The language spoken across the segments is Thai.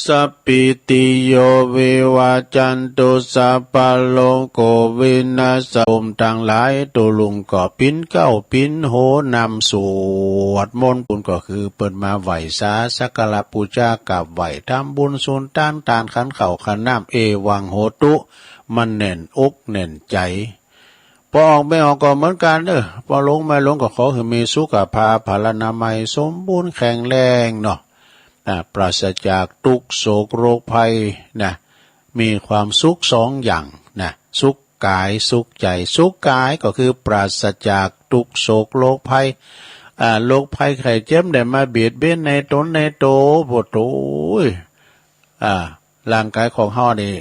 สัพพิติโยวิวัจจันตุสัพพะโลกโควินาศภูมิทั้งหลายตุลุงก็ปิ้นเก้าปิ้นโหนำสวดมนต์บุญก็คือเปิดมาไหวสาสักการะปูชากับไหวทำบุญสุนทานทานขันเข่าขันน้ำเอวังโหตุมันแน่นอกแน่นใจพอออกไม่ออกก็เหมือนกันพอลงไม่ลงก็ขอให้มีสุขภาพพลานามัยสมบูรณ์แข็งแรงเนาะปราศจากทุกโศกโรคภัยนะมีความสุขสองอย่างนะสุขกายสุขใจสุขกายก็คือปราศจากทุกโศกโรคภัยโรคภัยไข้เจ็บได้มาเบียดเบียนในตนในโตปวดโอยร่างกายของเฮานี่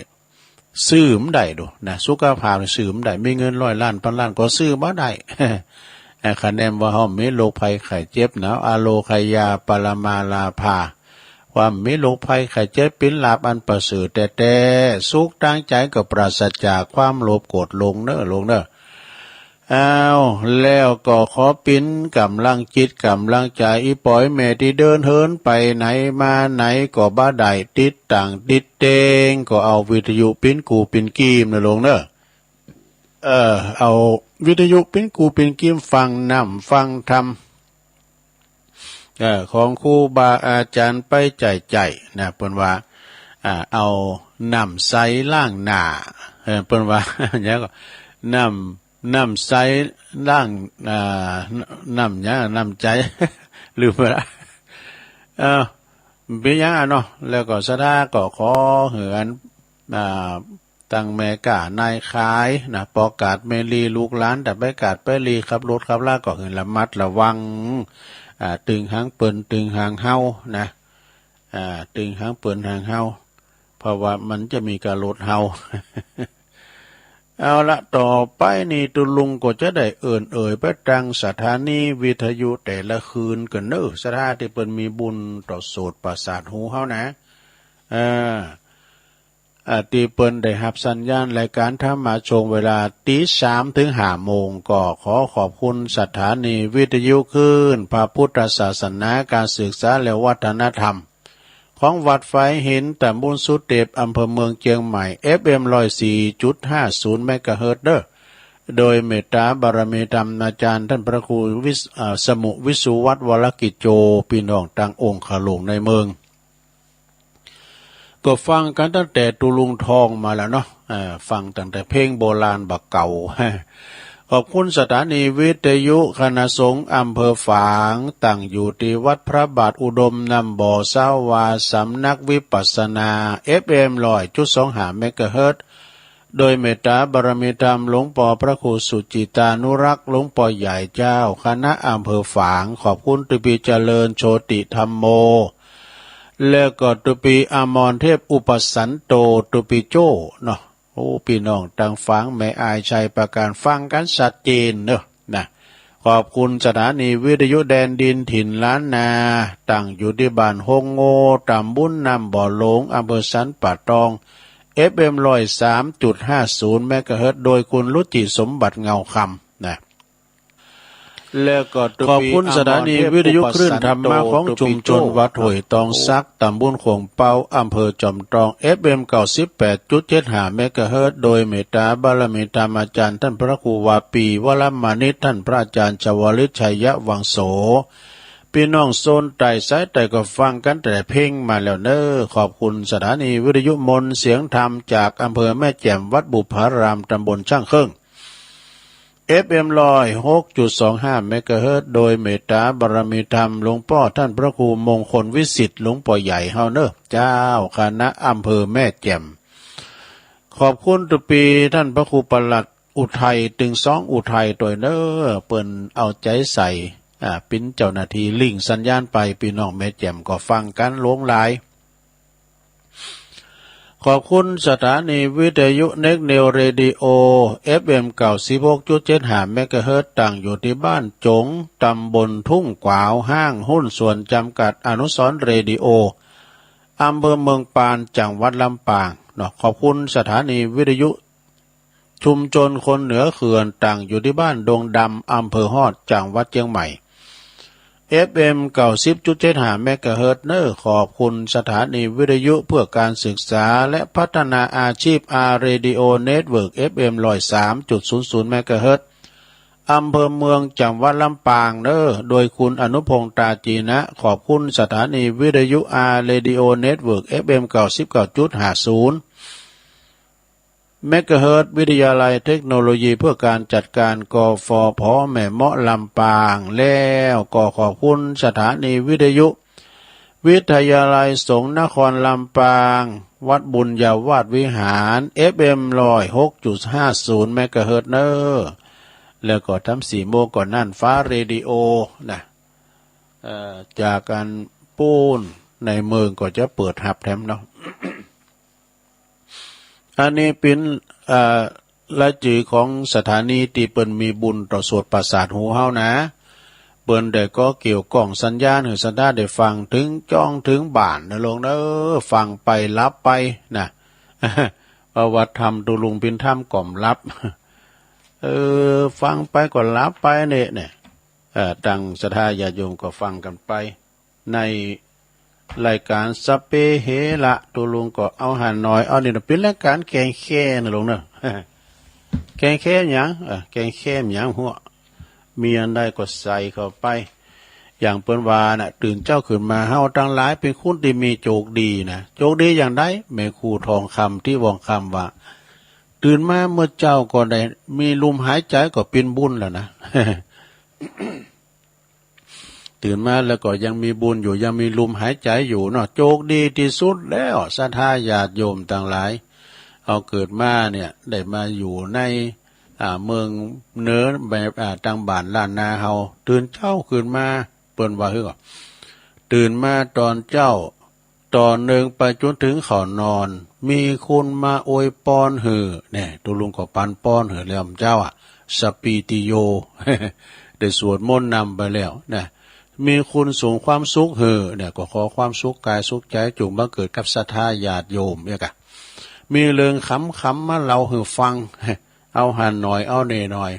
ซื้อมได้ดูนะสุขภาพซื้อมได้มีเงิน100 ล้านพันล้านก็ซื้อบ่ได้คะแนนว่าเฮามีโรคภัยไข้เจ็บนะอโลคยาปรมาลาภาความมีโรคภัยไข้เจ็บเป็นลาภอันประเสริฐแต่สุขทางใจก็ปราศจากความโลภโกรธหลงเด้อแล้วก็ขอปิ้นกำลังจิตกำลังใจอีปล่อยแม่ที่เดินเหินไปไหนมาไหนก็บ่ได้ติดต่างติดเตงก็เอาวิทยุปิ้นกูปิ้นกีมนะลงเอาวิทยุปิ้นกูปิ้นกีมฟังนำฟังธรรมของครูบาอาจารย์ไปใจนะเพิ่นว่าเอาน้ำใสล้างหน้าเพิ่นว่าอย่างก็น้ำใสล้างน้ำเนี่ยน้ำใจลืมไปละเป็นอย่างเนาะแล้วก็สดาก็ขอเหือนตั้งแม่กานายขายนะปอกาดเมลีลูกหลานแต่ไปกาดไปลีขับรถขับลาก็เหือนระมัดระวังตึงหางเปิ่นตึงหางเฮานะตึงหางเปิ่นหางเฮาเพราะว่ามันจะมีการลดเฮา เอาละต่อไปนี่ตุลุงก็จะได้เอ่ยไปตั้งสถานีวิทยุแต่ละคืนกันสถานที่เปิ้นมีบุญต่อโสตประสาทหูเฮานะที่เปิ้นได้รับสัญญาณรายการธรรมะชงเวลา 3 ถึง 5 โมงก็ขอขอบคุณสถานีวิทยุคลื่นพระพุทธศาสนาการศึกษาและวัฒนธรรมของวัดไฟหินตำบลสุเทพอำเภอเมืองเชียงใหม่ FM 104.50 เมกะเฮิรตซ์โดยเมตตาบารมีธรรมอาจารย์ท่านพระครูสมุวิสุวัฒน์วรกิจโจพี่น้องต่างองค์ขลุงในเมืองก็ฟังกันตั้งแต่ตุลุงทองมาแล้วเนาะฟังตั้งแต่เพลงโบราณบักเก่าขอบคุณสถานีวิทยุคณะสงฆ์อำเภอฝางตั้งอยู่ที่วัดพระบาทอุดมนำบ่อสาวาสำนักวิปัสสนา FM 100.25 เมกะเฮิรตซ์โดยเมตตาบารมีธรรมหลวงปู่พระครูสุจิตานุรักษ์หลวงปู่ใหญ่เจ้าคณะอำเภอฝางขอบคุณตุปีเจริญโชติธรรมโมแล้วก็ตุปีอมรเทพอุปสันโตตุปีโจเนาะพี่น้องต่างฟังแม่อายชัยประการฟังกันชัดเจนนะขอบคุณสถานีวิทยุแดนดินถิ่นล้านนาตั้งอยู่ที่บ้านฮงโงตำบลนำบ่อหลงอำเภอสันป่าตอง FM 103.50 เมกะเฮิรตซ์โดยคุณรุจิสมบัติเงาคำนะแล้วก็ขอบคุณสถานีวิทยุคลื่นธรรมะของชุมชนวัดห้วยตองซักตำบลโขงเปาอำเภอจอมทอง FM 98.75 เมกะเฮิรตซ์โดยเมตตาบารมีธรรมอาจารย์ท่านพระครูวาปีวรมานิตท่านพระอาจารย์ชวลิตชัยวังโสพี่น้องโซนใต้สายใต้ก็ฟังกันแต่เพลงมาแล้วขอบคุณสถานีวิทยุมนต์เสียงธรรมจากอำเภอแม่แจ่มวัดบุพารามตำบลช่างเครื่องFM 106.25 เมกะเฮิรตซ์โดยเมตตาบารมีธรรมหลวงพ่อท่านพระครูมงคลวิสิทธิ์หลวงพ่อใหญ่เฮาเจ้าคณะอำเภอแม่แจ่มขอบคุณตุปีท่านพระครูปลัดอุทัยตึง2อุทัยตัวเปิ้นเอาใจใส่เป็นเจ้าหน้าที่ลิงสัญญาณไปพี่น้องแม่แจ่มก็ฟังกันหลงหลายขอบคุณสถานีวิทยุเน็กเนวเรดิโอ FM 96.75 เมกะเฮิรตซ์ตั้งอยู่ที่บ้านจงตำบลทุ่งกวาวห้างหุ้นส่วนจำกัดอนุสรณ์เรดิโออำเภอเมืองปานจังหวัดลำปางขอบคุณสถานีวิทยุชุมชนคนเหนือเขื่อนตั้งอยู่ที่บ้านดงดำอำเภอฮอดจังหวัดเชียงใหม่ FM 90.75 เมกะเฮิรตซ์เนอร์ขอบคุณสถานีวิทยุเพื่อการศึกษาและพัฒนาอาชีพ R Radio Network FM 103.00 เมกะเฮิรตซ์อำเภอเมืองจังหวัดลำปางเนอโดยคุณอนุพงษ์ตาจีนะขอบคุณสถานีวิทยุ R Radio Network FM 99.50เมกะเฮิรตซ์วิทยาลัยเทคโนโลยีเพื่อการจัดการกฟผแม่เมาะลำปางแล้วก็ขอบคุณสถานีวิทยุวิทยาลัยสงฆ์นครลำปางวัดบุญญาวาสวิหาร FM 106.50 เมกะเฮิรตซ์เนอแล้วก็ทำ4 โมงก่อนนั่นฟ้าเรดิโอนะจากการปูนในเมืองก็จะเปิดหับแถมเนาะ อันนี้เป็นละจือของสถานีที่เปิ้นมีบุญต่อสวดประสาทหูเฮานะเปิ้นได้ก็เกี่ยวกล่องสัญญาณให้สันดาได้ฟังถึงจ้องถึงบ้านนะลงเด้อฟังไปรับไปนะประวัติธรรมตุลุงพินธรรมกล่อมรับฟังไปก็รับไปเนี่ยตั้งศรัทธาญาติโยมก็ฟังกันไปในรายการสเปเฮละตุลุงก็เอาหันน้อยเอานี่เป็นรายการแกงแค่นะลงเนอะแกงแค่หยังแกงแค่หยังหัวมีอันใดก็ใส่เข้าไปอย่างเปิ้นว่าน่ะตื่นเจ้าขึ้นมาเฮาทั้งหลายเป็นคนที่มีโชคดีนะโชคดีอย่างใดแม่ครูทองคำที่วองคำว่าตื่นมาเมื่อเจ้าก็ได้มีลมหายใจก็เป็นบุญแล้วนะ ตื่นมาแล้วก็ยังมีบุญอยู่ยังมีลมหายใจอยู่เนาะโชคดีที่สุดแล้วศรัทธาญาติโยมต่างหลายเอาเกิดมาเนี่ยได้มาอยู่ในเมืองเหนือแบบต่างบ้านล้านนาเฮาตื่นเช้าขึ้นมาเปิ้นว่าคือตื่นมาตอนเจ้าตอนหนึ่งไปจนถึงเข้านอนมีคนมาอวยพรหือเนี่ยตุลุงก็ปันป้อนหือแล้วเจ้าสปีติโย ได้สวดมนต์นำไปแล้วนะมีคุณส่งความสุขเนี่ยก็ขอความสุขกายสุขใจจงบังเกิดกับศรัทธาญาติโยมเนี่ยกะมีเรื่องขำมาเล่าให้ฟังเอาหันหน่อยเอาเนหน่อย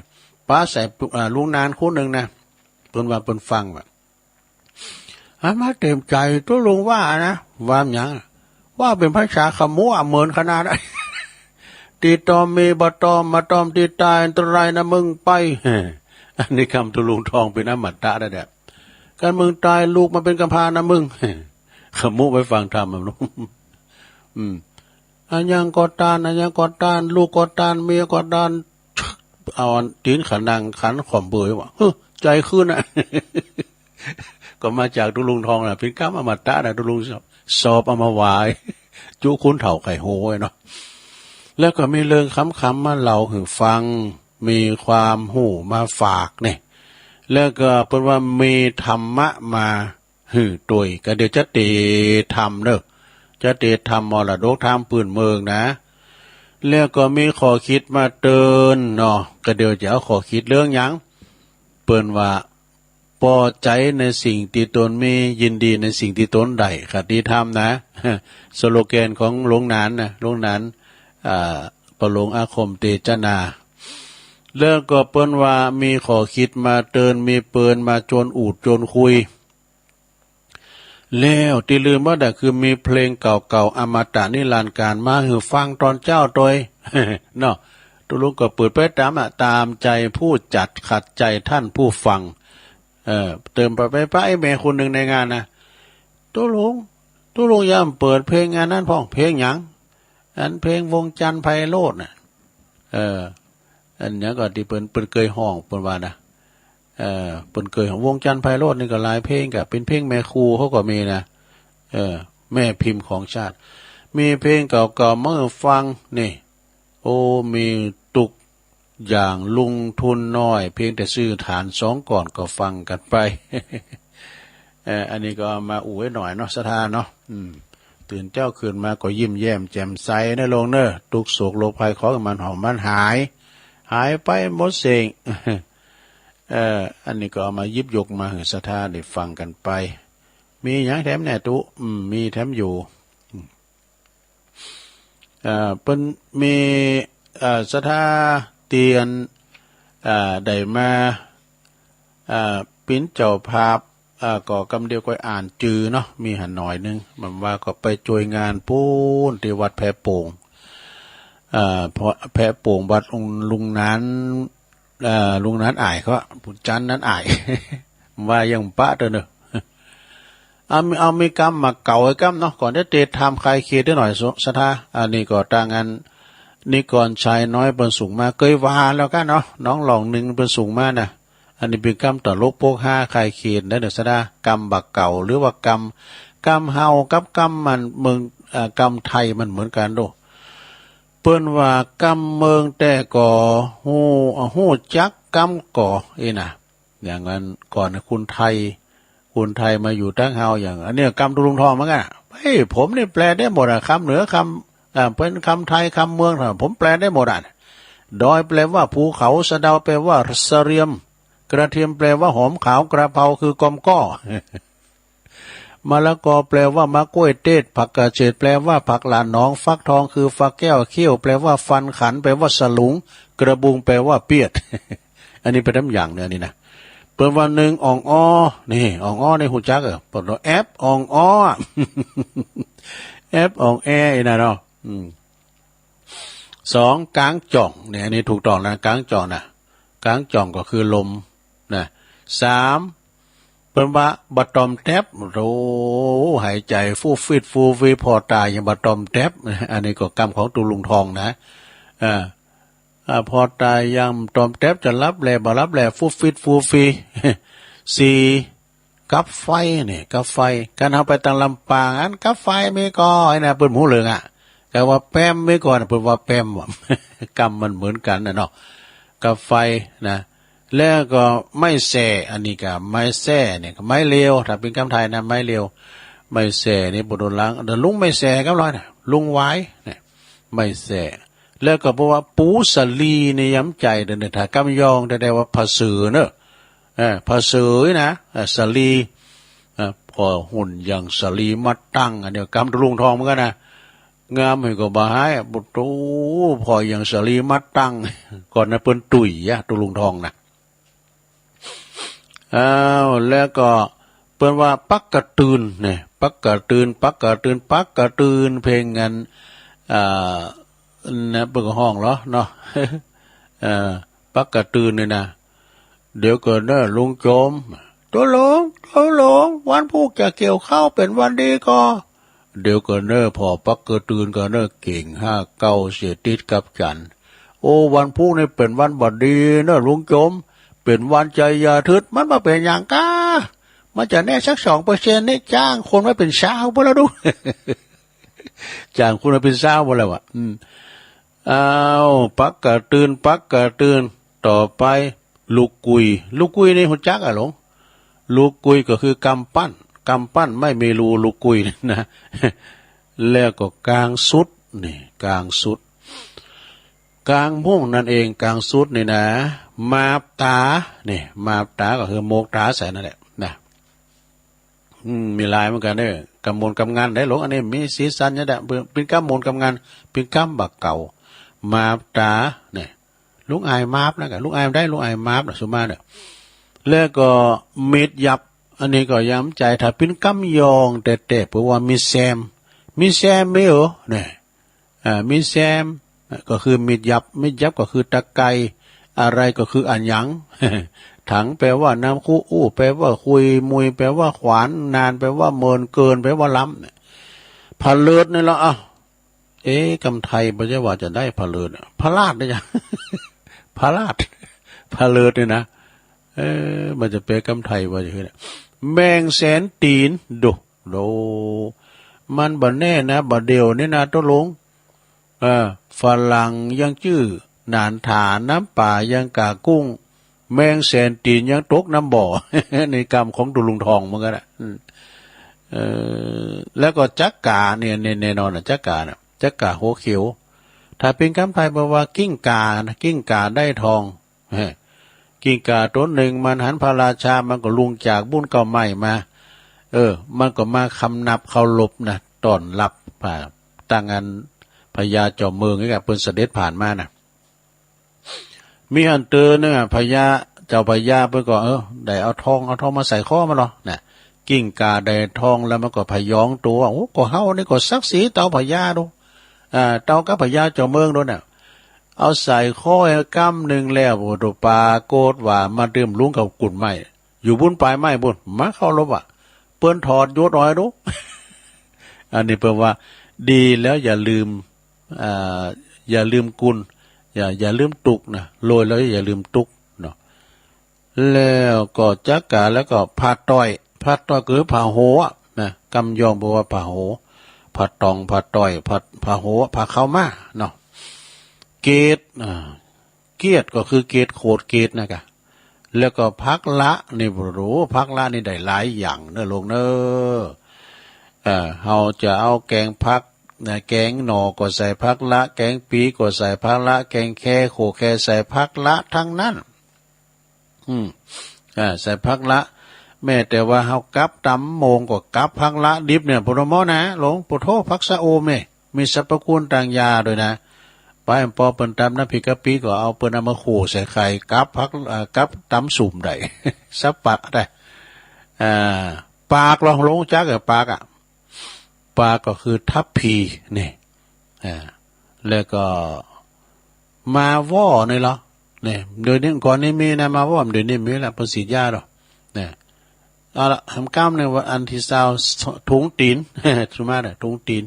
ป้าใส่ลุงนานคู่หนึ่งนะเพิ่นว่าเพิ่นฟังแบบมาเต็มใจตัวลุงว่านะว่าอย่างว่าเป็นภาษาขมัวเหมือนขนาดนั้น ตีตอมมีบตอมมาตอมตีตายอันตรายนะมึงไป อันนี้คำตุลุงทองเป็นอมตะได้เด้อการมึงตายลูกมาเป็นกำพร้านะมึง ขมุไปฟังธรรมมันอันยังกอดอันยังกอดลูกกอดเมียกอดเอาตีนขันดังขันข่มเบื่อว่าใจขึ้นอ่ะ ก็มาจากตุลุงทองน่ะเป็นกรรมอมตะนะตุลุงสอบเอามาวาย จุคุ้นเถ่าไข่โหยเนาะแล้วก็มีเรื่องคำมาเล่าให้ฟังมีความหูมาฝากเนี่ยแล้วก็เป็นว่ามีธรรมะมาหือตุยก็เดี๋ยวจะเตะธรรมเนอะจะเตะธรรมมรดกธรรมปืนเมืองนะแล้วก็มีข้อคิดมาเตือนเนาะก็เดี๋ยวจะเอาข้อคิดเรื่องหยังเปิ้นว่าพอใจในสิ่งที่ตนมียินดีในสิ่งที่ตนได้คติธรรมนะ สโลแกนของหลวงนานนะหลวงนานประหลวงอาคมเตจนาแล้วก็เปิ้นว่ามีขอคิดมาเตือนมีเปิ้นมาโจนอูดโจนคุยแล้วที่ลืมว่าแต่คือมีเพลงเก่าๆอมตะนิรันดร์การมาหือฟังตอนเจ้าโดย เนาะตุลุงก็เปิดไปตามใจผู้จัดขัดใจท่านผู้ฟังเติมไปแม่คนหนึ่งในงานนะตุลุงย่ำเปิดเพลงงานนั้นพ่องเพลงหยังอันเพลงวงจันทร์ไพโรจน์น่ะอันนี้ก็ที่เปิ้นเคยห้องเปิ้นว่านะเปิ้นเคยของวงจันทร์ไพโรจน์นี่ก็หลายเพลงก็เป็นเพลงแม่ครูเขาก็มีนะแม่พิมพ์ของชาติมีเพลงเก่าๆเมื่อฟังนี่โอ้มีตุกอย่างลุงทุนน้อยเพียงแต่ซื้อฐาน2ก่อนก็ฟังกันไป อันนี้ก็มาอู่ไว้หน่อยเนาะสถานเนาะตื่นเจ้าคืนมาก็ยิ้มแย้มแจ่มใสนะลงเนอะทุกโศกโรคภัยขอมันหอมมันหายไปหมดเสง อันนี้ก็เอามายิบยกมาให้สถานได้ฟังกันไปมีอย่างแถมแน่ตุมีแถมอยู่เป็นมีสถาเตียนได้มาปิ้นเจ้าภาพ ก็กำเดียวก็อ่านจือเนาะมีหันหน่อยนึงมันว่าก็ไปจวยงานปูนที่วัดแพโป่งเพราะแพโป่งวัดองค์ลุงนั้นลุงนั้นอ่ายเขาผู้จันนั้นอ่าย ว่ายังปะเด้อเนอะเอามีกรรมมาเก่าไอ้กรรมเนาะก่อนได้เตะทำใครเคลียร์ได้หน่อยสทาอันนี้ก็ต่างกันนี่ก่อนชายน้อยเป็นสูงมาเคยวาแล้วกันเนาะน้องหลองหนึ่งเป็นสูงมาน่ะอันนี้เป็นกรรมต่อโลกโปกห้าใครเขียนได้เนอะสดากรรมบักเก่าหรือว่ากรรมเฮากับกรรมมันเมืองกรรมไทยมันเหมือนกันโดเปิ้นว่ากรรมเมืองแต่ก่อฮู้จักกรรมก่อน่ะอย่างนั้นก่อนคุณไทยมาอยู่ตั้งเฮาอย่างอันนี้กรรมตุลุงทองเหมือนกันเฮ้ยผมนี่แปลได้หมดคำเหนือคำเป็นคำไทยคำเมืองผมแปลได้หมดดอยแปลว่าภูเขาสะเดาแปลว่าเสรียมกระเทียมแปลว่าหอมขาวกระเพราคือกอมก้อมะละกอแปลว่ามะกล้วยเต้ผักกระเฉดแปลว่าผักหลานน้องฟักทองคือฟักแก้วเขี้ยวแปลว่าฟันขันแปลว่าสลุงกระบุงแปลว่าเปียด อันนี้เป็นน้ำอย่างเนี่ยนี่นะเปิดวันหนึ่งอ่องอ้อนี่อ่องอ้อในหูจักเปิดแอปอ่องอ้อ แอปอ่องแอนะเนาะสองกลางจ่องเนี่ยอันนี้ถูกต้องนะกลางจ่องนะกลางจ่องก็คือลมนะสามเป็นว่าบัดตอมแทบโอ้หายใจฟูฟีพอตายอย่างบัดตอมแทบอันนี้ก็กรรมของตุลุงทองนะพอตายยังตอมแทบจะรับแลบ่รับแลฟูฟีสี่กับไฟเนี่ยกับไฟการเอาไปตั้งลำปางอันกับไฟไม่ก็ไอ้น่ะเปิ้นหมูเหลืองแต่ว่าแป้มไม่ก่อนเปิ้นว่าแป้มกรรมมันเหมือนกันนะเนาะกับไฟนะแล้วก็ไม่แส่อันนี้ก็ไม่แส่เนี่ยก็ไม่เลวถ้าเป็นคำไทยนะไม่เลวไม่แส่นี่บ่โดนล้างเดี๋ยวลุงไม่แส่กับร้อยน่ะลุงไว้เนี่ยไม่แส่แล้วก็เพราะว่าปูสลีในย้ำใจเด้อถ้ากำยองได้ว่าภาษือเนอะภาษือนะสลีพอหุ่นอย่างสลีมาตั้งอันเดียวกำตุลุงทองเหมือนกันนะงามให้ก็บ่หายบุตรพออย่างสลีมาตั้งก่อนนะเปิ้นตุ๋ยตุลุงทองนะแล้วก็เปิ้นว่าปักกระตืนเนี่ยปักกระตืนเพลงกันนะเปิ้นก็ห้องเหรอเนาะปักกระตืนเนี่ยนะเดี๋ยวเกิดเด้อลุงโจมตัวหลงวันพูกจะเกี่ยวข้าวเป็นวันดีก็เดี๋ยวเกิดเด้อพอปักกระตืนก็เด้อเก่ง5-9เสียติดกับจันโอ้วันพูกนี่เป็นวันบัดดีเด้อลุงโจมเป็นวันใจยาทึดมันมาเป็นอย่างก้ามันจะแน่สัก2%นี่จ้างคนมาเป็นเช้าบ่แล้วดู จ้างคนมาเป็นเช้าบ่แล้วปักกระตืนต่อไปลูกกุยนี่หุ่นจักหลงลูกกุยก็คือกำปั้นไม่มีรูลูกกุยนะ แล้วก็กลางสุดนี่กลางสุดกลางมุ่งนั่นเองกลางสุดนี่นะมาบตาเนี่ยมาบตาก็คือโมกตาใส่นั่นแหละนะมีลายเหมือนกันเด้อกำมลกำงานได้หลงอันนี้มีสีสันเนี่ยแหละเป็นกำมลกำงานเป็นกำบักเก่ามาบตาเนี่ยลุงอายมาบนะกันลุงอายได้ลุงอายมาบนะสุมาเนี่ยแล้วก็เม็ดยับอันนี้ก็ย้ำใจถ้าเป็นกำยองแต่เพราะว่ามีแซมไม่เหรอเนี่ยมีแซมก็คือมิดยับก็คือตะไกอะไรก็คืออันยัง ถังแปลว่าน้ำคู่แปลว่าคุยมุยแปลว่าขวานนานแปลว่าเมินเกินแปลว่าล้ำผาเลิศนี่ละกำไทยไม่ใช่ว่าจะได้ผาเลิศพระราชได้ยัง พระราชผาเลิศเนี่ยนะมันจะเป็นกำไทยว่าอย่างนี้แมงแสนตีนโดมันบ่แน่นะบ่เดียวนี่นะตัวลงฝรั่งยังชื่อนานถาน้ำป่ายังกากุ้งแมงแสนตีนยังตกน้ำบ่อ ในกรรมของตุลุงทองเหมือนกันแล้วก็จักกาเนี่ยแน่นอนจักกาโหเขียวถ้าเป็นคำไทยบอกว่ากิ้งกาได้ทองกิ้งกาตัวหนึ่งมันหันพระราชามันก็ลุงจากบุญเก่าใหม่มามันก็มาคำนับเขาลบนะตอนรับผ่าตั้งงานพญาจอมเมืองนี่กับเปิ้นเสด็จผ่านมานะมีอันเตอเนี่ยพญาเจ้าพญาเปิ้นก็ได้เอาทองมาใส่ข้อมาหรอนะ กิ้งกาได้ทองแล้วมันก็พยองตัวโอ้ก็เฮานี่ก็ศักดิ์ศรีเต่าพญาดูเต่ากับพญาเจ้าเมืองโดนน่ะเอาใส่ข้อยกำหนึ่งแล้วโอ้ตัวปลาโกดว่ามาดื่มลุงกับกุ่นไม้อยู่บุญปลายไม้บุญมาเข้าลบอ่ะเปิ้นถอดยศอ้อยดู อันนี้แปลว่าดีแล้วอย่าลืมอย่าลืมกุลอย่าลืมตุกนะโรยแล้วอย่าลืมตุกเนาะแล้วก็จักกะแล้วก็ผ้าต้อยคือผ้าโหนะกำยองบอกว่าผ้าโหผ้าตองผ้าต้อยผ้าโหผ้าเข้ามาเนาะเกตเกียรติก็คือเกตโคดเกตนะกะแล้วก็พักละนี่รู้พักละนี่ได้หลายอย่างเนอะลงเนอะเฮาจะเอาแกงพักนะแกงหน่อก็ใส่พักละแกงปีก็ใส่พักละแกงแค่โคแค่ใส่พักละทั้งนั้นใส่พักละแม้แต่ว่าเฮากับตำโมงก็กับพักละดิบเนี่ยพุทธมอนะหลวงปู่โทพักสะโอมเนี่ยมีสรรพคุณต่างยาด้วยนะไปพอเปิ้นตำน้ำพริกกะปิก็เอาเปิ้นเอามาโขใส่ไข่กับพักกับตำสุ่มได้ สับปะได้ปากลองลงจักปากปลาก็คือทับพีนี่แล้วก็มาว่อนี่เหรอเนี่ยเดี๋ยวนี้ก่อนนี้มีนะมาว่อเดี๋ยวนี้มีแล้วเป็นสียาหรอเนี่ยเอาละทำกล้ามเนี่ยว่าอันที่ซาวถุงตีน สุมาเนี่ยถุงตีน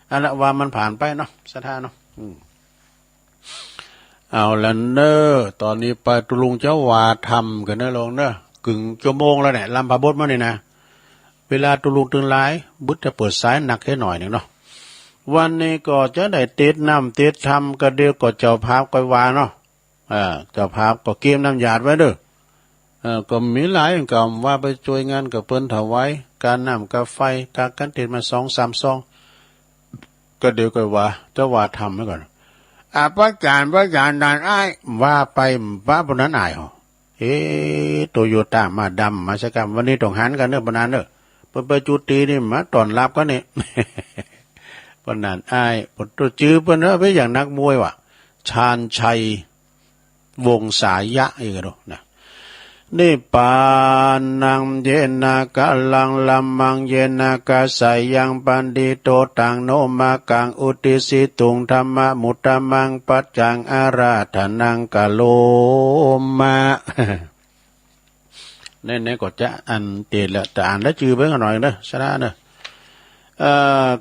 เอาละว่ามันผ่านไปเนาะสถานเนาะเอาละเนอตอนนี้ไปตุลุงเจ้าว่าทำกันเนอลงเนอกึ่งชั่วโมงแล้วเนี่ยลำพาบดมาเนี่ยนะเวลาตุลุงตึงหลายบุตรจะเปิดสายหนักแค่หน่อยหนึ่งเนาะวันนี้ก็จะได้เตดน้ำเตดทำก็เดียวก็เจ้าภาพก็วาเนาะเจ้าภาพก็เกมน้ำหยาดไว้เด้อก็มีหลายก็ว่าไปช่วยงานกับเปิ้นถวายการน้ำกาไฟการกันเตดมา2-3 ซองก็เดียวก็ว่าเจ้าว่าทำไว้ก่อนพระอาจารย์นานอ้ายว่าไปว่าบนนั้นอายเหรอโตโยต้ามาดำมาสกรรมวันนี้ต้องหันกันเนอะปนนั้นเนอะเปิ้นไปจุตีนี่มาตอนรับก็เนี่ยปนนั้นอ้ายปนตัวจื้อเปิ้นเนอะไปอย่างนักมวยว่ะชาญชัยวงสายะอีกแล้วนะนิปานังเยนากะลังลัมมังเยนากะสายังปันดิโตตังโนมากังอุติสิตุงธรรมะมุตตมังปัจจังอาราธนังกะโลมาเนี่ยก็จะอันเตดละแต่อ่านแล้วจือไปหน่อยนะชนะเนอะ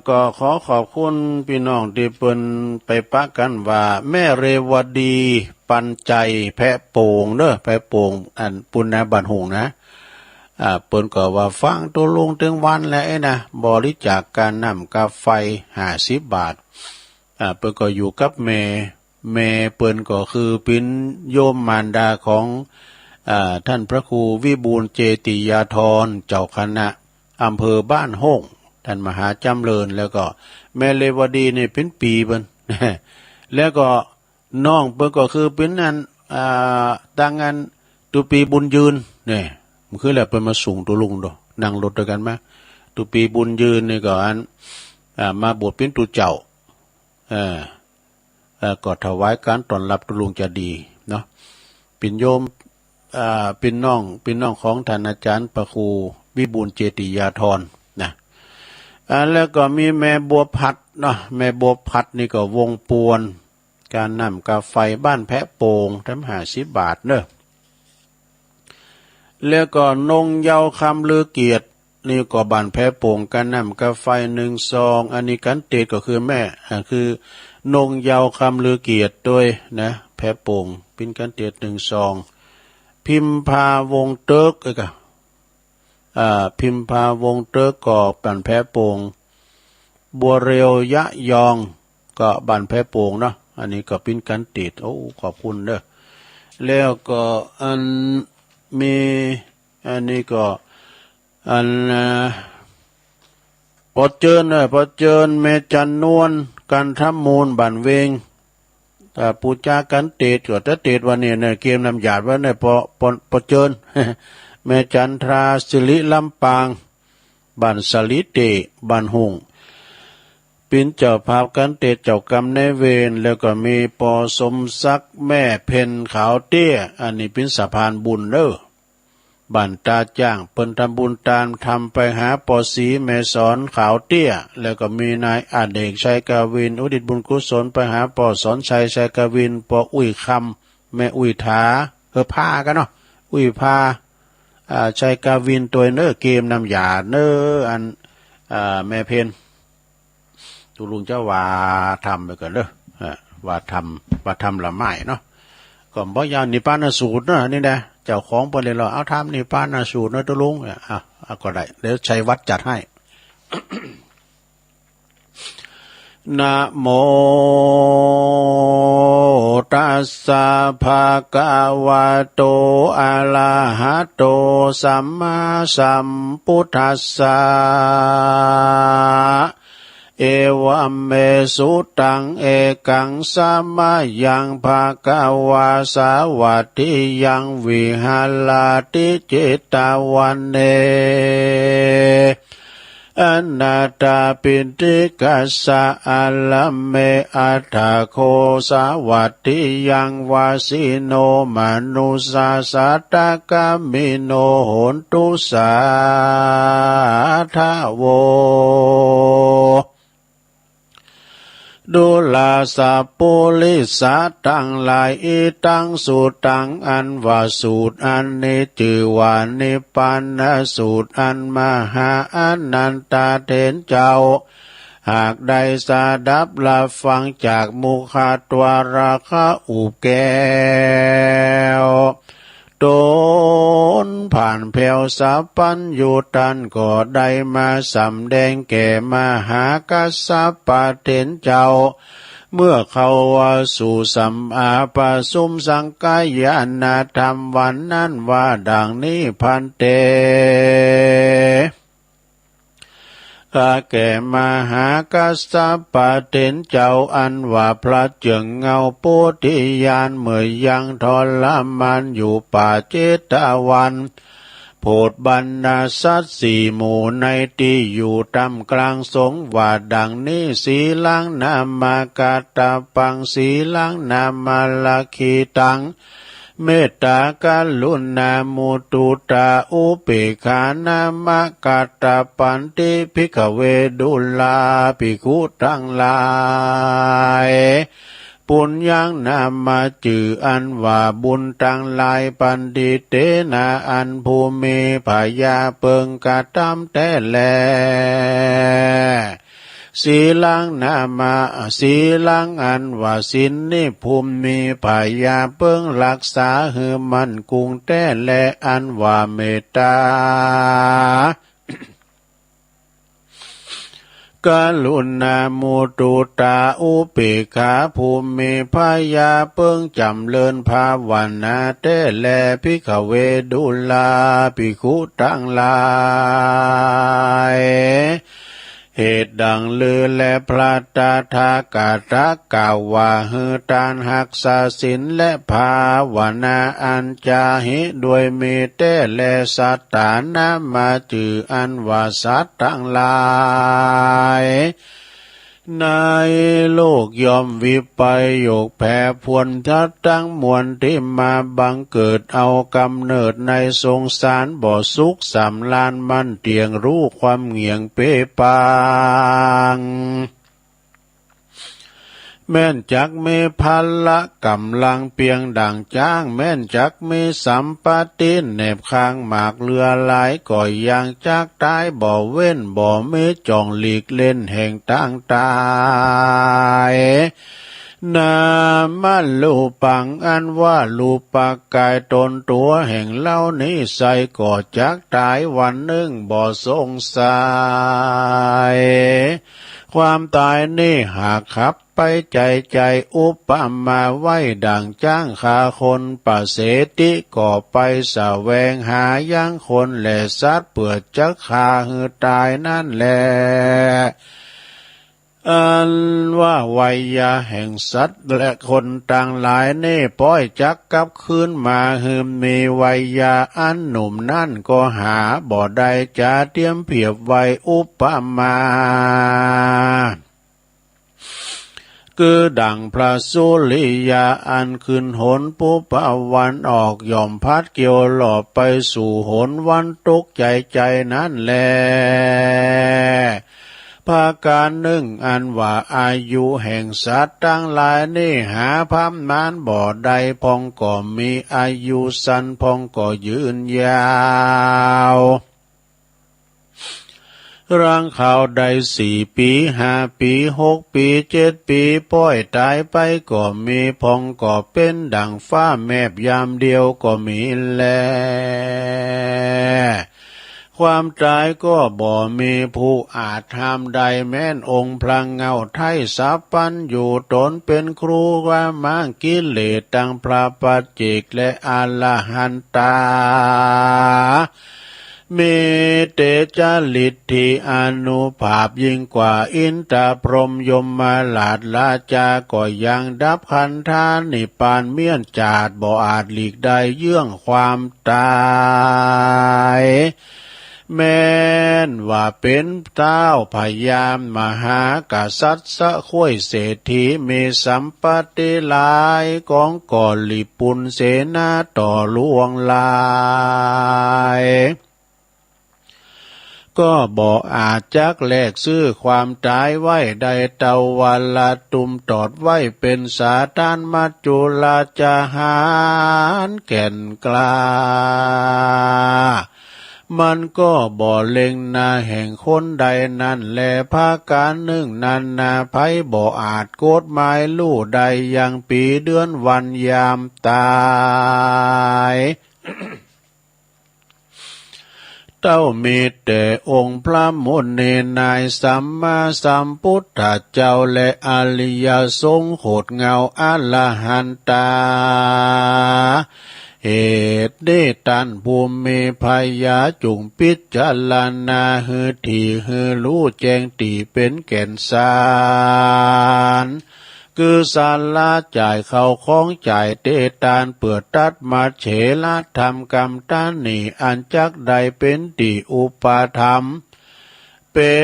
ก็ขอขอบคุณพี่น้องที่เปิ้นไปปะกันว่าแม่เรวดีปันใจแพะโป่งเด้อแพะโป่งอันปุณณบันหงนะเปิ้นก็ว่าฟังตัวลงถึงวันแล้วนะบริจาคการนำกาไฟ50 บาทเปิ้นก็อยู่กับแม่เปิ้นก็คือเป็นโยมมารดาของท่านพระครูวิบูลย์เจติยาธรเจ้าคณะอำเภอบ้านห้องท่านมหาจำเริญแล้วก็แม่เลวดีนี่เป็นปีเปิ้น แล้วก็น้องเปิ้นก็คือเป็นนั่นต่างงานตุปีบุญยืนเนี่ยมันคือแหละเปิ้นมาส่งตัวลุงดอกนั่งรถด้วยกันมาตุปีบุญยืนนี่ก็อันมาบวชเป็นตุเจ้าก็ถวายการต้อนรับตัวลุงจะดีเนาะเป็นโยมเป็นน้องของท่านอาจารย์พระครูวิบูลย์เจติยาธรนะแล้วก็มีแม่บัวพัดเนาะแม่บัวพัดนี่ก็วงปวนการนำกาไฟบ้านแพะโป่งทั้ง50 บาทเนอะแล้วก็นงเยาคำลือเกียรตินี่ก็บ้านแพะโป่งการนำกาไฟ1 ซองอันนี้กันเตดก็คือแม่คือนงเยาคำลือเกียรติด้วยนะแพะโป่งเป็นกันเตด1 ซองพิมพาวงเติกก็พิมพาวงเติกก็บ้านแพะโป่งบัวเรียวยะยองก็บ้านแพะโป่งเนาะอันนี้ก็เป็นกันติดโอ้ขอบคุณเด้อแล้วก็อันมีอันนี้ก็อันพอเจิญเมจันนวลกันทำมูลบ้านเวงแต่ปูจากันเตดก็จะเตดวันนี้เนี่ยเกมนำหยาดว่าเนี่ยพอเจิญ แม่จันทราสิริลำปางบ้านสลิเตบ้านหงเป็นเจ้าภาพกันเตดเจ้ากรรมในเวรแล้วก็มีปอสมศักดิ์แม่เพ็ญขาวเตี้ยอันนี้เป็นสะพานบุญเด้อ บันตาจ้างเปิ้นทำบุญตามทำไปหาปอสีแม่สอนขาวเตี้ยแล้วก็มีนายอเนกชัยกวินอุดิตบุญกุศลไปหาปอสอนชัยชัยกวินปออุ้ยคำแม่อุ้ยถาพากันเนาะอุ้ยพาชัยกวินตัวเนอเกมนำหยาเนออันแม่เพนตุลุงเจ้าว่าทำไปก่อนเด้อว่าทำละไม้เนาะก็บ่ยาวนิพพานสูตรเนาะนี่แหละเจ้าของเปิ้นเลยเอาทำนิพพานสูตรเนาะตุลุงก็ได้เดี๋ยวชัยวัดจัดให้ นะโมตัสสะภะคะวะโตอะระหะโตสัมมาสัมพุทธัสสะเอวะเมสุตังเอกังสัมมายังภะคะวะสาวัตถิยังวิหารติจิตตวันเนอนาตาปิติกัสสะอัลลัมเมอัตถะโคสาวัตถิยังวาสิโนมนุสาสัตตกามิโนโหนตุสาทาโวดุลาสาปุลิสาตังหลายอีตังสูตังอันว่าสูตรอันนี้จือว่านิพพานสูตรอันมหาอนันตเถรเจ้าหากได้สดับละฟังจากมุขตัวราคะอุแก้วตนผ่านแผ่วสัพพัญญูตันก็ได้มาสำแดงแก่มหากัสสปะเถรเจ้าเมื่อเขาว่าสู่สัมอาปะสุมสังกายนาธรรมวันนั้นว่าดังนี้พันเตข้าแก่มหากัสสปะเถรเจ้าอันว่าพระเจิงเงาโพธิญาณเมื่อยังทรมานอยู่ป่าเจตวันโพธิบรรดาสัตว์สี่หมู่ในที่อยู่ตำกลางสงฆ์ว่าดังนี้สีลังนามากาตาปังสีลังนามาลาคีตังเมตตากรุณามุตุตาอุเปกขานามกาตาปันติภิกขเวดุลาภิกขุทั้งหลายปุญญังนามาจืออันว่าบุญทั้งหลายปันติเตนะอันภูมิภายาเปิงกะตามแต่แลสีลังนามาสีลังอันว่าสินนิภูมิมีภายาเปิงรักษาหือมันกุงแต่แลอันว่าเมตตากรุณามุตุตาอุเปกขาภูมิภายาเปิงจำเลินภาวนาเตแลภิกขเวดุลาภิกขุทั้งหลายเหตุดังลือและพระตถากตกล่าวว่าหือตานหักษาศีลและภาวนาอันจาหิด้วยมีเตและสัตตานามาจืออันว่าสัตทั้งหลายในโลกยอมวิปโยคแผ่พวนทัดตั้งมวลที่มาบังเกิดเอากำเนิดในสงสารบ่สุขสำลานมันเตียงรู้ความเหงียงเปปางแม่นจักมีพันละกำลังเปียงดังจ้างแม่นจักมีสัมปติเนบข้างหมากเรือหลายก่อยยังจักตายบ่เว้นบ่มีจ่องหลีกเล่นแห่งตั้งตายนามาลูปังอันว่าลูปกายตนตัวแห่งเล่านี้ใส่ก่อจักตายวันหนึ่งบ่สงสัยความตายนี่หากขับไปใจอุปมาไว้ดังจ้างขาคนปะเสติก่อไปแสวงหายังคนและสัตว์เปื่อจักขาหือตายนั่นแหละอันว่าวัยยาแห่งสัตว์และคนต่างหลายนี่ป้อยจักกลับคืนมาหืมมีวัยยาอันหนุ่มนั่นก็หาบ่ได้จะเตรียมเพียบไว้อุปมา คือดังพระสุริยาอันขึ้นหนปุปวันออกย่อมพัดเกี่ยวหลอบไปสู่หนวันตุกใจใจนั่นแลภาการหนึ่งอันว่าอายุแห่งสัตว์ทั้งหลายนี่หาพำนานบ่อใดพองก็มีอายุสั้นพองก็ยืนยาวร่างข่าวใด4 ปี5 ปี6 ปี7 ปีป้อยตายไปก็มีพองก็เป็นดังฟ้าแมบยามเดียวก็มีแลความตายก็บ่มีผู้อาจห้ามใดแม้นองค์พระเงาไทยสัพพันอยู่ตนเป็นครูว่ามังกิเลสตั้งพระปัจเจกและอรหันตาเมเตจาลิทธิอนุภาพยิ่งกว่าอินทรพรหมยมมาลาดลาจาก็ยังดับขันธานิพพานเมียนจาดบ่อาจหลีกได้เยื่องความตายแม้นว่าเป็นเต้าพยามมหากษัตริย์สะข้วยเศรษฐีมีสัมปติหลายกองก่อลิปุนเสนาต่อลวงลายก็บ่อาจจักแลกซื้อความตายไว้ได้เตาวันละตุมตอดไว้เป็นสาตานมัจจุลาจหารแก่นกล้ามันก็บ่เล็งนาแห่งคนใดนั่นแลภาการหนึ่งนั้นนาไผบ่อาจโกฎหมายลู่ใดยังปีเดือนวันยามตายเต้ามีแต่องค์พระมุนีนายสัมมาสัมพุทธเจ้าและอริยสงฆ์โคตรเงาอรหันตาเหตุได้ตันภูมิพยาจุงพิจารณาหือที่หือรู้แจ้งตีเป็นแก่นสารคือสาละจ่ายเข้าของจ่ายเตตานเปิดตัดมาเฉละทำกรรมตานีอันจักใดเป็นติอุปาธรรมเป็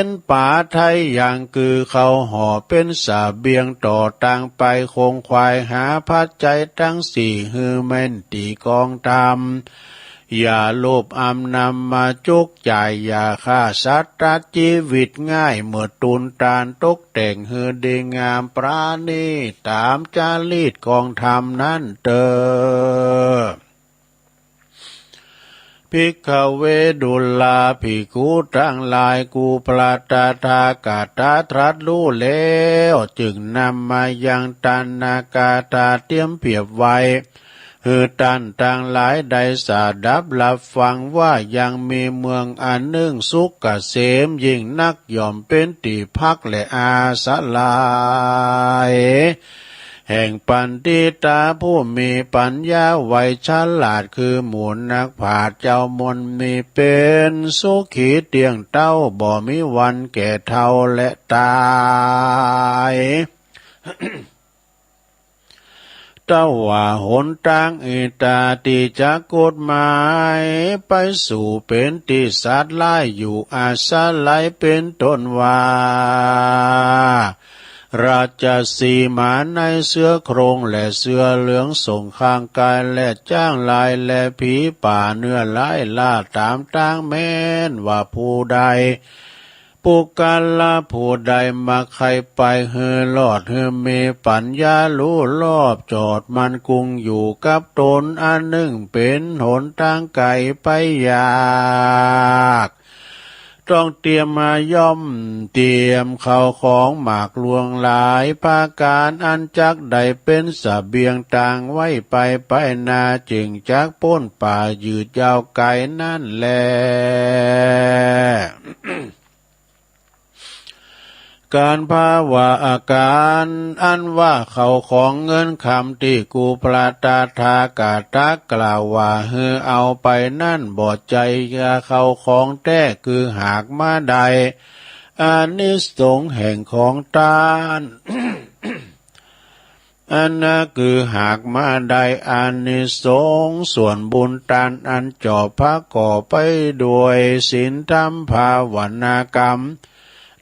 นป่าไทยอย่างคือเขาห่อเป็นสาเบียงต่อต่างไปคงควายหาพัดใจทั้งสี่ฮือแม่นตีกองทำอย่าโลภอำนำมาจุกจ่ายอย่าฆ่าสัตว์ตัดชีวิตง่ายเมื่อตุนตานตกแต่งฮือดีงามปราณีตามจารีตกองธรรมนั้นเตอภิกขเวดุลาภิกขุทั้งหลายกูปราตถากตาตรัสรู้แล้วจึงนำมายังตันนากาตาเตรียมเปรียบไว้คือตันต่างหลายได้สาดับรับฟังว่ายังมีเมืองอันหนึ่งสุขเกษมยิ่งนักย่อมเป็นที่พักและอาสาลายแห่งปันติตาผู้มีปัญญาไวฉลาดคือหมู่นักปราชญ์เจ้ามนมีเป็นสุขีเตียงเต้าบ่มีวันแก่เฒ่าและตายเต้าว่าหนทางอิตาติจักกฎหมายไปสู่เป็นที่สัตว์หลายอยู่อาศัยหลายเป็นต้นว่าราชสีมาในเสื้อโครงและเสื้อเหลืองส่งข้างกายและจ้างลายและผีป่าเนื้อลายล่าตามต่างแม้นว่าผู้ใดปุกาละผู้ใดมาใครไปเฮือลอดเฮือมีปัญญารู้รอบจอดมันกุงอยู่กับตนอันหนึ่งเป็นหนทางไกลไปยากต้องเตรียมมาย่อมเตรียมเข้าของหมากลวงหลายภาการอันจักใดเป็นเสบียงต่างไว้ไปนาจึงจักพ้นป่ายืดยาวไกลนั่นแล การภาวะอาการอันว่าเขาของเงินคำที่กูปราตถากตากล่าวว่าเฮือเอาไปนั่นบ่ใจเขาของแท้คือหากมาใดอานิสงส์แห่งของทาน อันนั้นคือหากมาได้อานิสงส์ส่วนบุญทานอันจอบพระก่อไปด้วยศีลธรรมภาวนากรรม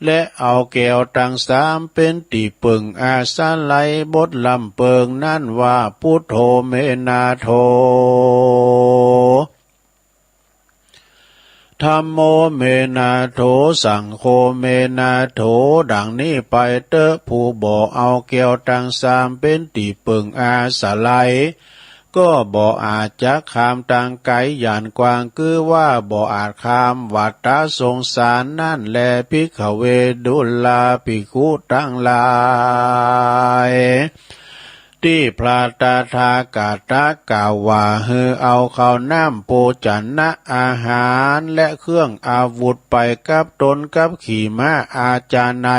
และเอาแก้วตั้งสามเป็นตีปึงอาสาไลบทลำเปิงนั่นว่าพุทโธเมนาโธธัมโมเมนาโถสังโฆเมนาโถดังนี้ไปเตอผู้บ่เอาแก้วตั้งสามเป็นตีปึงอาสาไลก็บ่อาจจะข้ามทางไกลอย่างกว้างคือว่าบ่อาจข้ามวัฏฏะสงสารนั่นแลภิกขเวดุลาภิกขุทั้งหลายที่พระตถาคตกล่าวว่าฮือเอาข้าวน้ำโภชนะอาหารและเครื่องอาวุธไปกับตนกับขี่ม้าอาจารย์ใน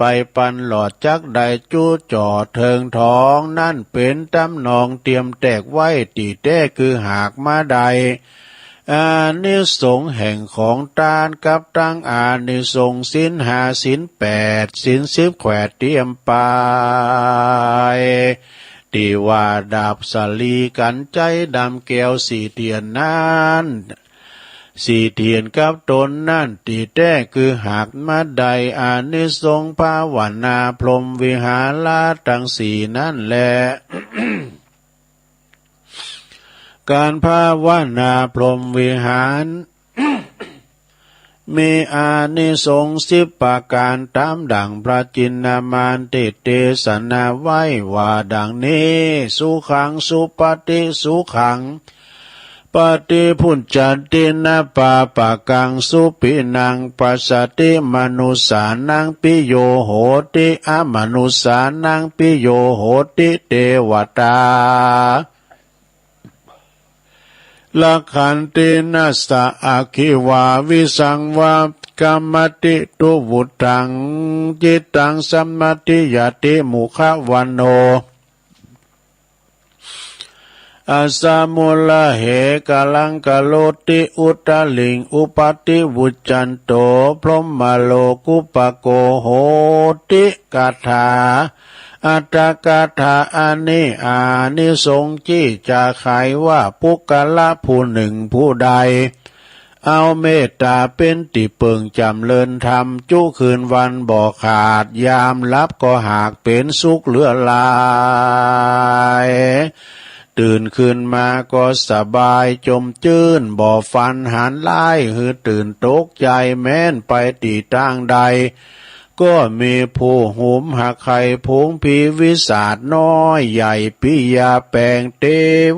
ไปปันหลอดจักใดจู้จ่อเทิงท้องนั่นเป็นตำนองเตรียมแตกไว้ตีแต้คือหากมาใดอานิสงส์แห่งของทานกับตั้งอานิสงส์ศีลห้าศีลแปดศีลสิบแขวดเตรียมไปตีว่าดาบสลีกันใจดำแก้วสีเทียนนั้นสีเทียนกับตนนั่นตีแต้คือหากมาใดอานิสงส์ภาวนาพรหมวิหารทั้งสี่นั่นแหละ การภาวนาพรหมวิหาร มีอานิสงส์สิบประการตามดังพระจินนามานเทศนาไว้ว่าดังนี้สุขังสุปฏิสุขังปฏิพุญจตินาปาปะกังสุปินังปัสสติมนุสานังปิโยโหติอมนุสานังปิโยโหติเทวตาละขันตินัสสะอาคิวาวิสังวากรรมติตุวุตังจิตตังสัมมติยติมุขวันโนอาสามุลเหกาลังกโลติอุตลิงอุปติวุจันโตพรหมโลกุปโกโหติกาถาอัตตกาถาอันนี้อานิสงส์ที่จะไขว่าปุกละผู้หนึ่งผู้ใดเอาเมตตาเป็นติเปิงจำเริญธรรมจุคืนวันบ่ขาดยามรับก็หากเป็นสุขเหลือลายตื่นขึ้นมาก็สบายจมจื้นบ่ฟันหันไล่หือตื่นตกใจแม้นไปตีตั้งใดก็มีผู้หุมหักไข่พงผีวิสาทน้อยใหญ่ปิยาแปลงเท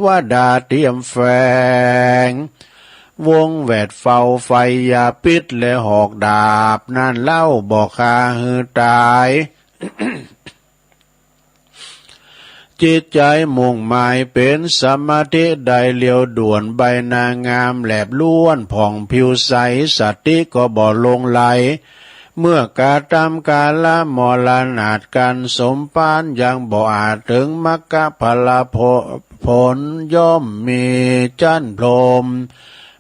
วดาเตรียมแฝงวงแวดเฝ้าไฟยาพิษและหอกดาบนั่นเล่าบอกคาหือตาย จิตใจมุ่งหมายเป็นสมาธิได้เลียวด่วนใบหน้างามแหลบล้วนผ่องผิวใสสติก็บ่ลงไหลเมื่อกาตามกาละมรณาดกันสมปานยังบ่อาจถึงมรรคผลผลย่อมมีจันพรหม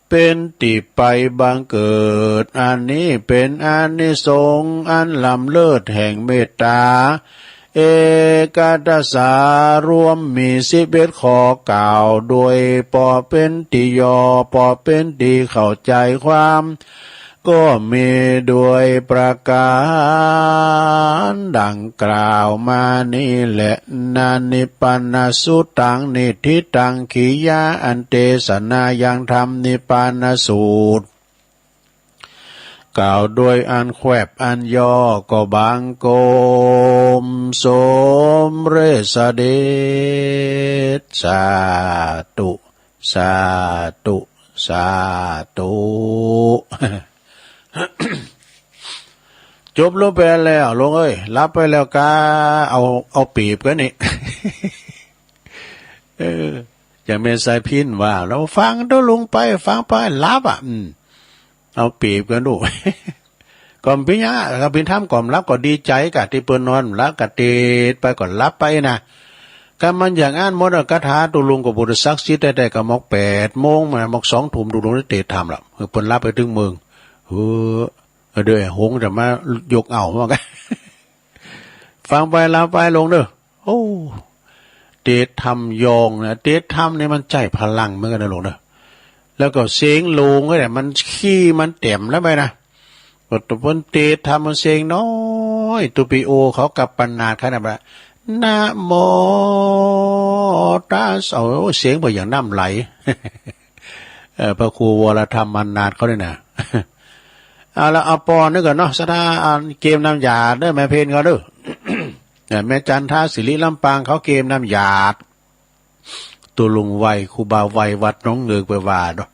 เป็นติไปบังเกิดอันนี้เป็นอานิสงส์อันล้ำเลิศแห่งเมตตาเอกาตสารวมมี11ข้อกล่าวโดยปอเป็นติยอปอเป็นติเข้าใจความก็มีด้วยประการดังกล่าวมานี่แหละนานิปันนสุตังนิทิตังขียาอันเตสนายังธรรมนิปานสูตรกล่าวโดยอันแควบอันย่อก็บางโกมสมเรสเดชสาธุสาธุสาธุจบลงไปแล้วลงเอ้ยรับไปแล้วกาเอาปีบกันนี่อย่างเมสายพินว่าเราฟังต้องลงไปฟังไปรับอ่ะเอาปีบกันดูก่อนพิญญาก็พินทำก่อนรับก็ดีใจกะที่เปิ้นนอนรับกะเตดไปก่อนรับไปนะก็มันอย่างอ่านมดกถาตุลุงกับบุตรศักดิ์สิทธิ์ได้ก็มอก8 โมงมามอก2 ทุ่มตุลุงได้เตดทำละเปิ้นรับไปถึงเมืองเด้อหงจะมายกเอาว่ากันฟังไปรับไปลงเด้อโอ้เตดทำยองนะเตดทำเนี่ยมันใจพลังเหมือนกันนะลงเด้อแล้วก็เสียงลุงก็แต่มันขี้มันเต็มแล้วไปนะ ปตวันเตทำเสียงน้อยตุปิโอเขากับปัญนาขนาดว่านะโมตาสเสียงแบบอย่างน้ำไหลพระครูวรธรรมมันนาดเขาเนี่ยนะเอาละเอาปอนนึกก่อนเนาะสถานเกมน้ำหยาดเด้อแม่เพนเขาเด้อ แม่จันทาศิริลำปางเขาเกมน้ำหยาดตัวลุงไวครูบาไววัดน้องเงือกไปว่าเนาะ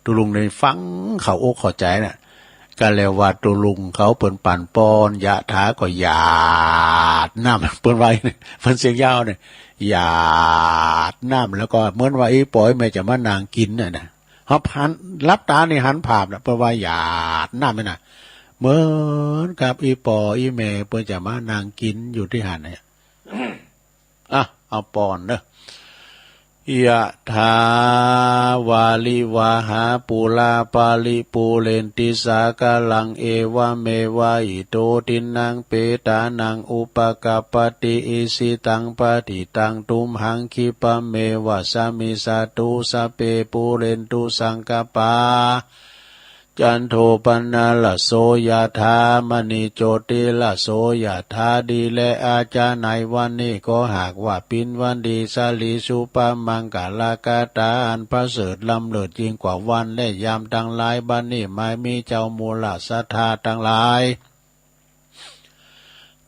ตัวลุงในฟังเขาอกเข้าใจน่ะก็แล้วว่าตัวลุงเขาเปิ่นปั่นปอนยะถาก็หยาดน้ำเปิ่นไวเนี่ยเปิ่นเสียงยาวเนี่ยหยาดน้ำแล้วก็เหมือนว่าไอ้ปอยแม่จะมานางกินน่ะนะเขาหันรับตาในหันภาพนะเปิ่นว่าหยาดน้ำน่ะเหมือนกับอีปออีแม่เปิ่นจะมานางกินอยู่ที่หันเนี่ยอ่ะเอาปอนเนอะยะถาวาลิวาหาปุลาปาลิปูเรนติสากาลังเอวะเมวะอิโตตินังเปตานังอุปกปปติอิสิตังปฏิตังตุมหังคิปะเมวะสามิสาตุสเปปูเรนตุสังกปาจันโทปนะละโสยธามณีโจติละโสยธาดีและอาจารย์ในวันนี้ก็หากว่าปินวันดีสาลีสุปมังกาลากาตาอันประเสริฐล้ำเลิศยิ่งกว่าวันและยามทั้งหลายบัดนี้ไม่มีเจ้ามูลศรัทธาทั้งหลาย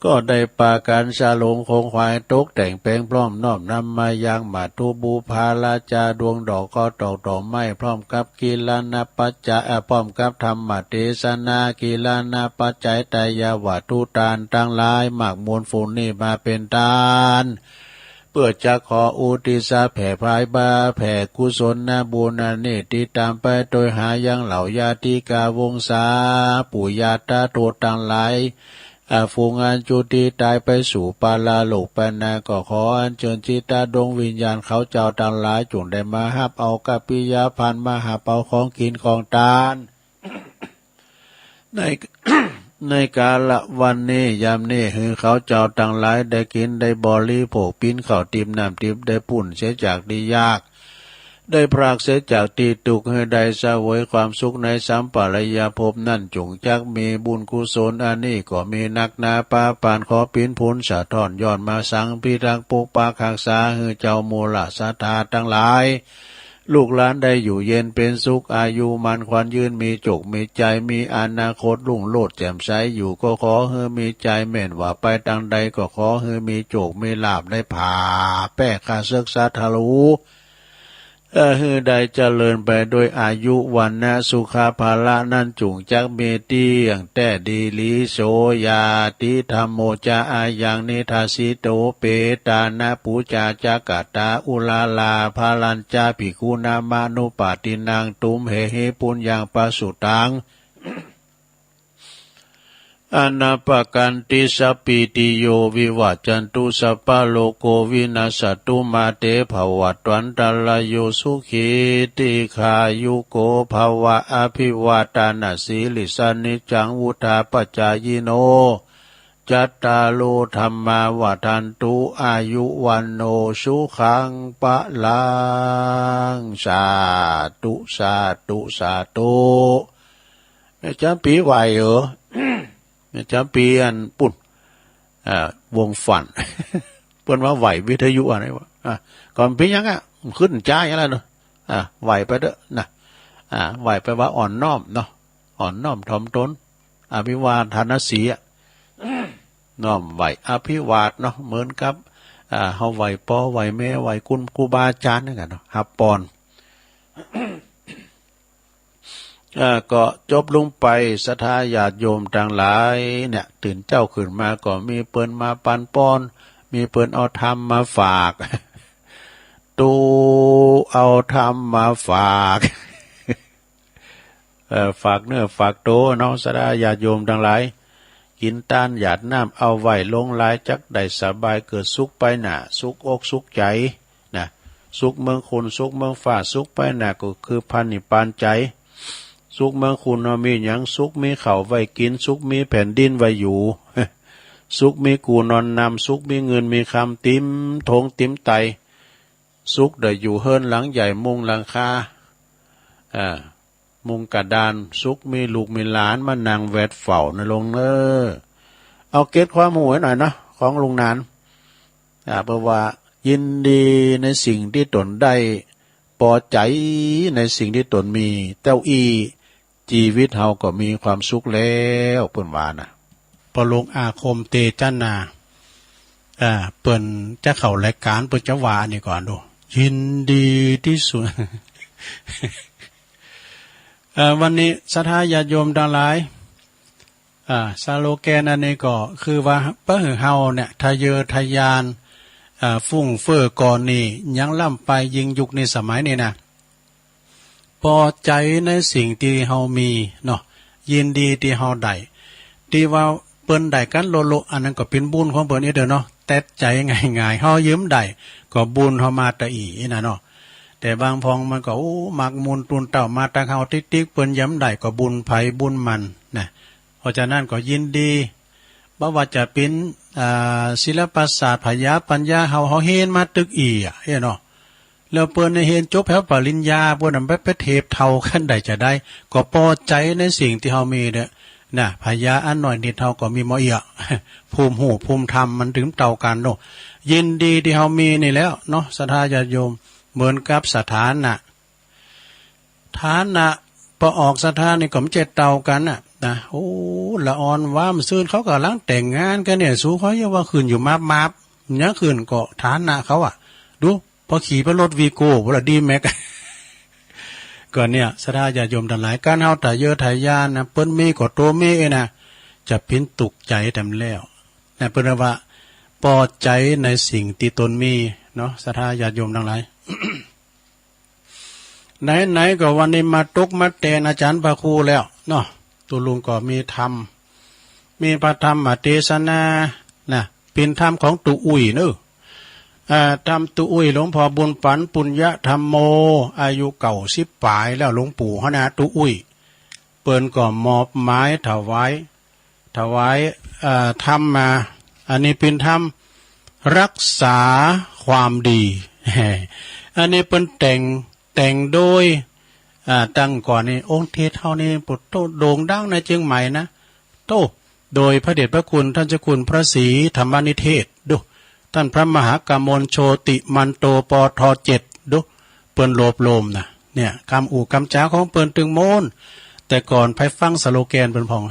ก็ได้ปาการชาลงคงควายตกแต่งแปลงพร้อมน้อมนำมายังมาทุบูพาลาจาดวงดอกก็ตอกดอกไม้พร้อมกับกีฬานาปัจจัยพร้อมกับธรรมเทศนากีฬานาปัจจัยไตยวัตถุตานทั้งหลายมากมวลฝนนี่มาเป็นทานเพื่อจะขออุทิศแผ่พายบาแผ่กุศลนาบุญนาเนติตามไปโดยหายังเหล่าญาติกาวงศาปู่ย่าตาโตทั้งหลายฟูงอันจุติตายไปสู่ปาลาโลกปนาก็ขออัญเชิญจิตาดวงวิญญาณเขาเจ้าทั้งหลายจงได้มาหับเอากัปปิยาพันมาหับเอาของกินของทาน ในกาละวันนี้ยามนี้คือเขาเจ้าทั้งหลายได้กินได้บริโภคปิ้นข้าวติมน้ำติมได้ปุ่นเสียจากดียากได้พรากเสียจากตีตุกให้ได้เสวยความสุขในสัมปรายภพนั่นจงจักมีบุญกุศลอันนี้ก็มีนักนาปาปานขอปินผลสะท้อนย้อนมาสังพิทักษ์ปกปักรักษาให้เจ้ามูลศรัทธาทั้งหลายลูกหลานได้อยู่เย็นเป็นสุขอายุมันขวัญยืนมีจกมีใจมีอนาคตรุ่งโรจน์แจ่มใสอยู่ก็ขอให้มีใจแม่นว่าไปทางใดก็ขอให้มีโจกมีลาภได้ผ่าแป้ข้าศึกษาทะลุฮือได้เจริญไปโดยอายุวันนะสุขาภาละนั่นจุงจักเมตีอย่างแต่ดีลิโสยาติธรรมโมจาอายังนิทาสิโตเปตานะปูจาจักตาอุลาลาภาลัญจาภิกขุนามานุปาตินังตุมเหปุญญังปสุตังอนาปกันติสัพพิติโยวิวัจจันตุสัพพะโลโกวินาศตุมาเตภวัตวันตรายโยสุขีติขายุโกภวะอภิวาทานาสีลิสานิจังวุธาปจายโนจัตตาโลธรรมาวัฏันตุอายุวันโนสุขังปะลังสาธุสาธุสาธุจำปีไหวเหรอจำปีอันปุ่นวงฝัน เปิ้นว่าไหววิทยุอะไรวะก่อนพี่ยังขึ้นจ้าอย่างไรเนาะไหวไปเด้อนะไหวไปว่าอ่อนน้อมเนาะอ่อนน้อมถ่อมตนอภิวาทานสีน้อมไหวอภิวาทเนาะเหมือนกับเฮาไหวพ่อไหวแม่ไหวคุณครูบาอาจารย์นั่นกันเนาะฮับปอนก็จบลงไปศรัทธาญาติโยมต่างหลายเนี่ยตื่นเจ้าขึ้นมาก็มีเปิ้นมาปันป้อนมีเปิ้นเอาธรรมมาฝากตูเอาธรรมมาฝากฝากเนื้อฝากโตน้องศรัทธาญาติโยมทั้งหลายกินต้านหยาดน้ำเอาไว้ลงหลายจักได้สบายเกิดสุขไปหน่ะสุขอกสุขใจนะสุขเมืองคุณสุขเมืองฝ่าสุขไปหน่ะก็คือพันนิปานใจสุขเมืองคุณมีหยังสุขมีเขาไว้กินสุขมีแผ่นดินไว้อยู่สุขมีกูนอนนำสุขมีเงินมีคำติ้มทงติ้มไตสุขได้อยู่เฮิรนหลังใหญ่มุงหลังคา มุงกระดานสุกมีลูกมีหลานมานางแวดเฝ้าในลงเนอเอาเก็ตความหูไว้หน่อยเนาะของลุงนานเพราะว่ายินดีในสิ่งที่ตนได้พอใจในสิ่งที่ตนมีเต้าอีชีวิตเฮาก็มีความสุขแล้วเปิ้นว่านะพอลงอาคมเตจันนาเปิ้นจะเข้ารายการเปิ้นจะว่านี่ก่อนดูยินดีที่สุด วันนี้ศรัทธาญาติโยมทั้งหลายสโลแกนอันนี้ก็คือว่าเปิ้นเฮาเนี่ยทะเยอทะยานฟุ้งเฟ้อก่อนนี่ยังล่ำไปยิงยุคในสมัยนี้นะพอใจในสิ่งที่เฮามีเนาะยินดีที่เฮาได้ที่ว่าเปิ้นได้กันโลโลอันนั้นก็เป็นบุญของเปิ้นเด้อเนาะแต่ใจง่ายๆเฮายืมได้ก็บุญเฮามาตะอีนะเนาะแต่บางพองมันก็มักมูลตุนเต่ามาตะเฮาติ๊กๆเปิ้นย้ำได้ก็บุญไผบุญมันนะเพราะฉะนั้นก็ยินดีบ่ว่าจะเป็นศิลปศาสตร์พยาปัญญาเฮาเห็นมาตึกอีเนาะแล้วเปิ้นเห็นจบแถวปริญญาพวกนั้นไปเทพเท่าคั่นใดจะได้ก็พอใจในสิ่งที่เฮามีเด้อนะพยาอันหน่อยนิดเฮาก็มีหมอเอียภูมิหูภูมิธรรมมันถึงเท่ากันเนาะยินดีที่เฮามีนี่แล้วเนาะศรัทธาญาติโยมเหมือนกับสถานะฐานะพอออกสถานนี่ก็มันเท่ากันน่ะนะโอ้ละอ่อนว่ามันซื่นเขาก็ลังแต่งงานกันเนี่ยสู้เขาอย่าว่าคืนอยู่มาบๆเนี่ยคืนก็ฐานะเขาอ่ะดูพอขี่ไปรถวีโก้บ่ล่ะดีแม็ก ก็เนี่ยศรัทธาญาติโยมทั้งหลายการเฮาตะเยอทะยานนะเปิ้นมีก็โตมีนะจะพินตุกใจแต้มแล้วนะเปิ้นว่าพอใจในสิ่งที่ตนมีเนาะศรัทธาญาติโยมทั้งหลาย ไหนๆก็วันนี้มาตกมาแตนอาจารย์พระครูแล้วเนาะตัวลุงก็มีธรรมมีพระธรรมเทศนานะเป็นธรรมของตุอุ้ยเนอะธรรมตุอุ้ยหลวงพ่อบุญปันปุญญธรรมโมอายุเก่า10 ปลายแล้วหลวงปู่เขานะตุอุ้ยเปิ้นก็มอบไม้ถวายธรรมมาอันนี้เป็นธรรมรักษาความดี อันนี้เปิ้นแต่งโดยตั้งก่อนนี่องค์เทศเท่านี้ปุตโตโด่งดังในเชียงใหม่นะโตโดยพระเดชพระคุณท่านเจ้าคุณพระศรีธรรมนิเทศดูท่านพระมหากามลโชติมันโตปท7ดูเปิ้นโลบโลมนะเนี่ยคำอู่คำจ้าของเปิ้นตึงโมนแต่ก่อนไปฟังสโลแกนเปิ้นพอง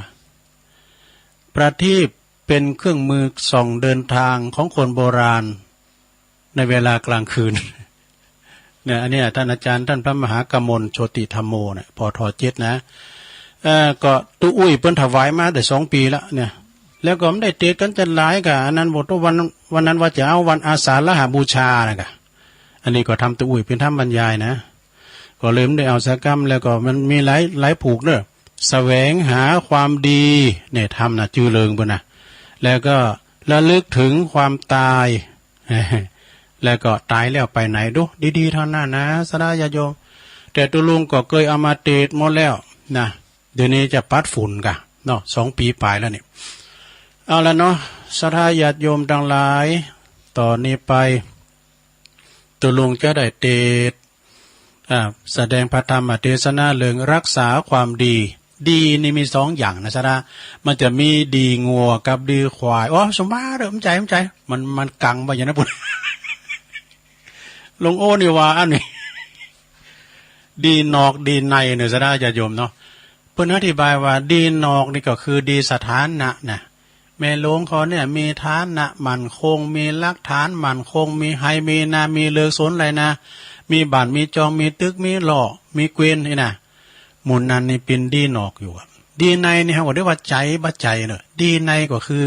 ประทีปเป็นเครื่องมือส่องเดินทางของคนโบราณในเวลากลางคืนเนี่ยอันนี้ท่านอาจารย์ท่านพระมหากามลโชติธรรมโมเนี่ยปท7นะก็ตุอุ้ยเปิ้นถวายมาได้2 ปีแล้วเนี่ยแล้วก็ไม่ได้เตะกันจะหลายกะอันนั้นบอกว่าวันนั้นว่าจะเอาวันอาสาฬหบูชานะกะอันนี้ก็ทำตุอุ้ยเป็นธรรมบรรยายนะก็เลยไม่ได้เอาสักกรรมแล้วก็มันมีหลายผูกเด้อแสวงหาความดีเนี่ยทำนะจือเริงเปิ้นนะแล้วก็ระลึกถึงความตาย แล้วก็ตายแล้วไปไหนดูดีๆเท่านั้นนะสดาญาโยมแต่ตุลุงก็เคยเอามาเตะหมดแล้วนะเดี๋ยวนี้จะปัดฝุ่นกะเนาะ2 ปีปลายแล้วนี่เอาละเนาะศรัทธาญาติโยมทั้งหลายต่อนนี้ไปตุลุงจะได้เตะแสดงพระธรรมเทศนาเรื่องรักษาความดีนี่มี2 อย่างนะสดามันจะมีดีงัวกับดีควายอ๋อสมมาเด้อมใจมันกังบ่อย่างนั้นพุ่น ลงโอนี่ว่าอันนี้ ดีนอกดีในเนี่ยจะได้จะโยมเนาะเพิ่นอธิบายว่าดีนอกนี่ก็คือดีสถานะนะแม่หลวงเขาเนี่ยมีฐานะมั่นคงมีหลักฐานมั่นคงมีไฮมีนามีเลือกสนอะไรนะมีบ้านมีจองมีตึกมีหล่อมีเกวียนนี่นะหมุนนั้นนี่เป็นดีนอกอยู่ดีในนี่เขาบอกได้ว่าใจบัจใจเนอะดีในก็คือ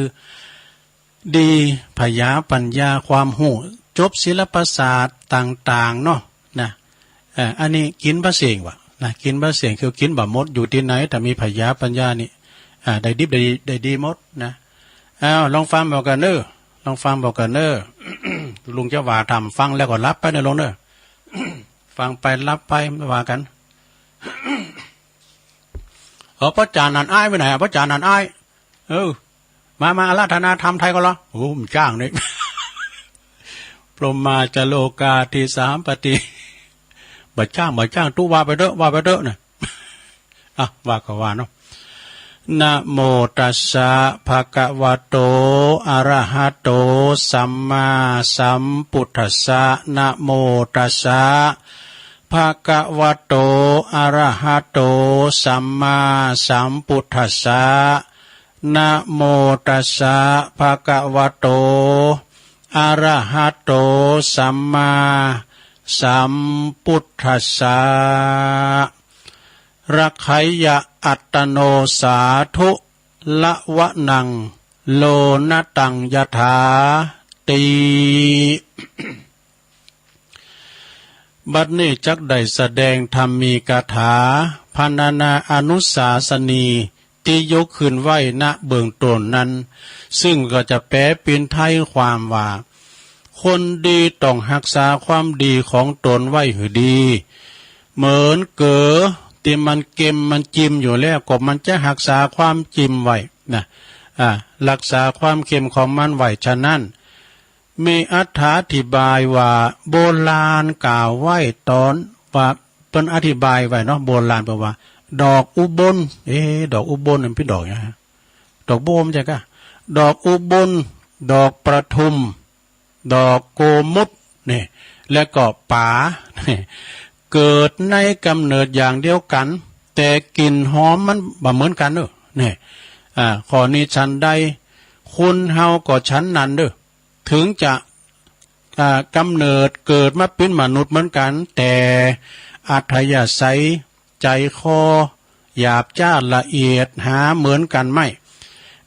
ดีพยาปัญญาความหูจบศิลปศาสตร์ต่างๆเนาะนะอันนี้กินบะเสียงวะนะกินบะเสียงคือกินบะมดอยู่ที่ไหนแต่มีพยาปัญญานี่ได้ดิบได้ดีมดนะลองฟังบอกกันเนอะลองฟังบอกกันเนอะ ลุงจะว่าทำฟังแล้วก็รับไปเนอะลงเนอะ ฟังไปรับไปไม่ว่ากัน พระจานันอ้ายไปไหนพระจานันอ้ายมาอาราธนาธรรมไทยก็เหรอโอ้ผมจ้างนี่พรหมาจโลกาที่3 ปฏิบ่จ้างตู้ว่าไปเด้อนะ ว่าก็ว่าเนาะนะโมตัสสะภะคะวะโตอะระหะโตสัมมาสัมพุทธัสสะนะโมตัสสะภะคะวะโตอะระหะโตสัมมาสัมพุทธัสสะนะโมตัสสะภะคะวะโตอะระหะโตสัมมาสัมพุทธัสสะรักขัยยะอัตโนสาธุละวะนังโลนตังยถาติบัดนี้จักได้แสดงธรรมีกถาพรรณนาอนุสาสนีที่ยกขึ้นไว้ณเบื้องต้นนั้นซึ่งก็จะแปลเป็นไทยความว่าคนดีต้องรักษาความดีของตนไว้ให้ดีเหมือนเก๋อที่มันเก็มมันจิ้มอยู่แล้วก็มันจะรักษาความจิ้มไว้นะรักษาความเค็มของมันไว้ฉะนั้นมีอธิบายว่าโบราณกล่าวไว้ตอนว่าเป็นอธิบายไว้เนาะโบราณแปลว่าดอกอุบลดอกอุบลมันเป็นดอกนะดอกโบมใช่กะดอกอุบลดอกประทุมดอกโกมุตนี่และก็ป่าเกิดในกำเนิดอย่างเดียวกันแต่กลิ่นหอมมันบ่เหมือนกันเด้อนี่ข้อนี้ฉันใดคุณเฮาก็ฉันนั้นเด้อถึงจะกำเนิดเกิดมาเป็นมนุษย์เหมือนกันแต่อัธยาศัยใจคอหยาบจ้าละเอียดหาเหมือนกันไม่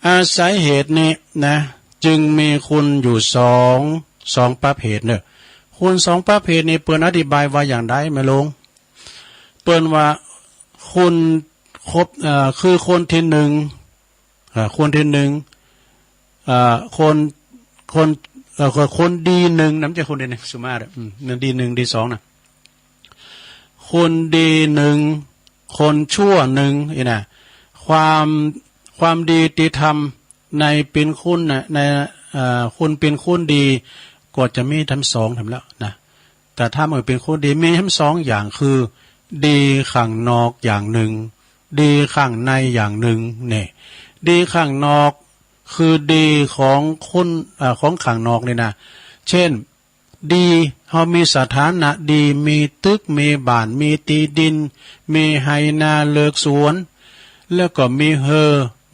อาศัยเหตุนี้นะจึงมีคุณอยู่สองประเภทเนอะคุณสองประเภทนี้เปิ้นอธิบายว่าอย่างไรไม่ลงเปิ้นว่าคุณครบคือคนที่หนึ่งคนที่หนึ่งคนดีหนึ่งน้ำใจคนดีหนึ่งสุมาร์นั่นดีหนึ่งดีสองนะคนดีหนึ่งคนชั่วหนึ่งนี่นะความดีที่ทำในเป็นคุณนะในคุณเป็นคุณดีก็จะมีทั้งสองทำแล้วนะแต่ถ้ามันเป็นคนดีมีทั้งสองอย่างคือดีข้างนอกอย่างหนึ่งดีข้างในอย่างหนึ่งเนี่ยดีข้างนอกคือดีของคนของข้างนอกนี่นะเช่นดีเขามีสถานะดีมีตึกมีบ้านมีตีดินมีไฮนาเลิกสวนแล้วก็มี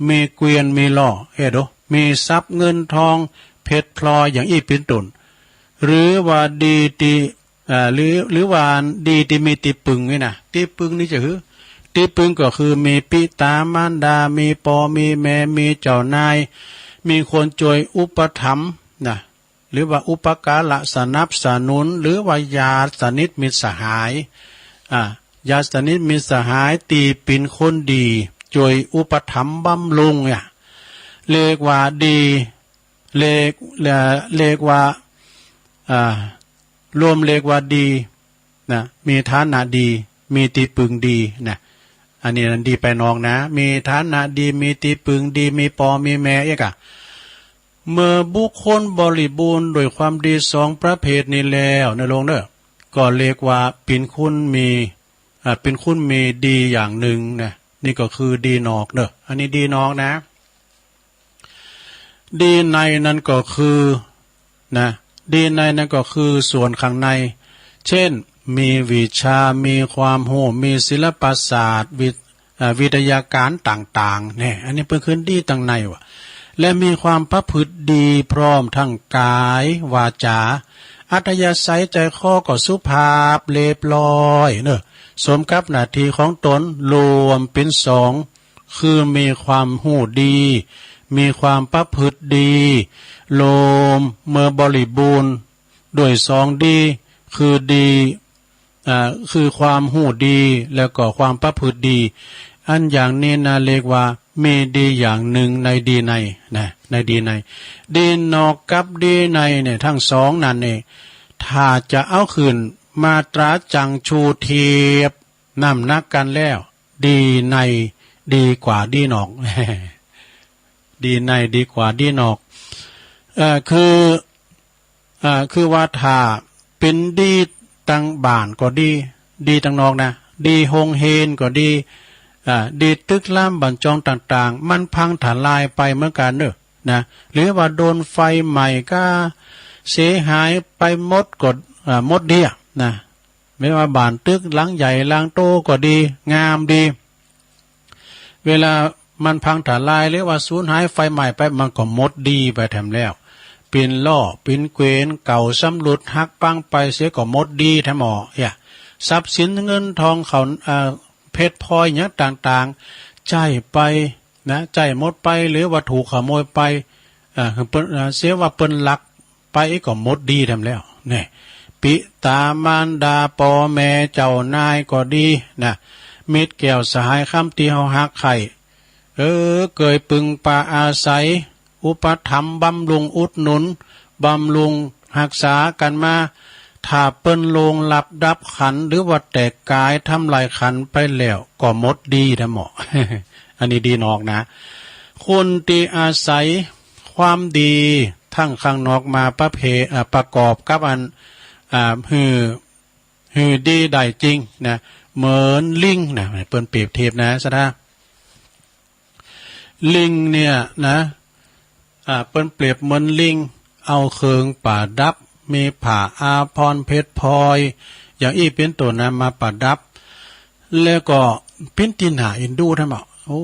มีเกวียนมีล่อมีทรัพย์เงินทองเพชรพลอยอย่างอีเป็นต้นหรือว่าดีที่หรือว่าดีที่มีติปึงนี่นะติปึงนี่จะคือติปึงก็คือมีปิตามารดามีปอมีแม่มีเจ้านายมีคนช่วยอุปถัมภ์นะหรือว่าอุปการะสนับสนุนหรือว่าญาติสนิทมิตรสหายญาติสนิทมิตรสหายตีเป็นคนดีช่วยอุปถัมภ์บำรุงเนี่ยเรียกว่าดีเรียกว่ารวมเรียกว่าดีนะมีฐานะดีมีตีปึงดีนะอันนี้นันดีไปน้องนะมีฐานะดีมีตีปึงดีมีปอมีแม่เอกเมื่อบุคคลบริบูรณ์โดยความดีสองประเภทนี้แล้วในโลกเนอะก็เรียกว่าเป็นคุณมีดีอย่างหนึ่งนะนี่ก็คือดีนอกเนอะอันนี้ดีนอกนะดีในนั่นก็คือนะดีในนั่นก็คือส่วนข้างในเช่นมีวิชามีความรู้มีศิลปศาสตร์วิทยาการต่างๆเนี่ยอันนี้เป็นขึ้นดีตั้งในวะและมีความประพฤติดีพร้อมทั้งกายวาจาอัธยาศัยใจคอก็สุภาพเรียบร้อยเนอะสมกับหน้าที่ของตนรวมเป็นสองคือมีความหูดีมีความประพฤติดีโลมเมื่อบริบูรณ์ด้วยสองดีคือดีคือความหูดีแล้วก็ความประพฤติดีอันอย่างนี้นะเรียกว่ามีดีอย่างหนึ่งในดีในนะในดีในดีนอกกับดีในเนี่ยทั้งสองนั่นเองถ้าจะเอาคืนมาตราจังชูเทียบน้ำนักกันแล้วดีในดีกว่าดีนอก ดีในดีกว่าดีนอกคือว่าถ้าเป็นดีตั้งบ้านก็ดีตั้งนอกนะดีโฮงเฮนก็ดี ดีดตึกล่ามบัญจองต่างๆมันพังทลายไปเหมือนกันเนอะนะหรือว่าโดนไฟใหม่ก็เสียหายไปหมดกดหมดเดียนะไม่ว่าบ้านตึกหลังใหญ่หลังโตก็ดีงามดีเวลามันพังทลายหรือว่าสูญหายไฟใหม่ไปมันก็หมดดีไปแถมแล้วปีนล่อปีนเกวียนเก่าสำรุดหักปังไปเสียก็หมดดีแถมหมอทรัพย์สินเงินทองเขาเพชรพลอยอย่างต่างๆใจไปนะใจหมดไปหรือว่าถูกขโมยไปเสียว่าเปิ้นลักไปก็หมดดีแถมแล้วเนี่ยปิตามารดาปอแม่เจ้านายก็ดีนะมิตรแก้วสหายคำตีเฮาหักไข่เกยปึงปาอาศัยอุปถัมภ์บำรุงอุดหนุนบำรุงรักษากันมาถ้าเปิ้นลงหลับดับขันหรือว่าแตกกายทำลายขันไปแล้วก็หมดดีนะหมอ อันนี้ดีนอกนะคนที่อาศัยความดีทั้งข้างนอกมาประกอบกับอันหือดีได้จริงนะเหมือนลิงนะเปิ้นเปรียบเทียบนะซะนะลิงเนี่ยนะเปิ้นเปรียบเหมือนลิงเอาเคืองป่าดับมีผ่าอาพรเพชรพลอยอย่างอี้เป็นตัวนะมาประดับแล้วก็เป็นตินหาอินดูท่านบอกโอ้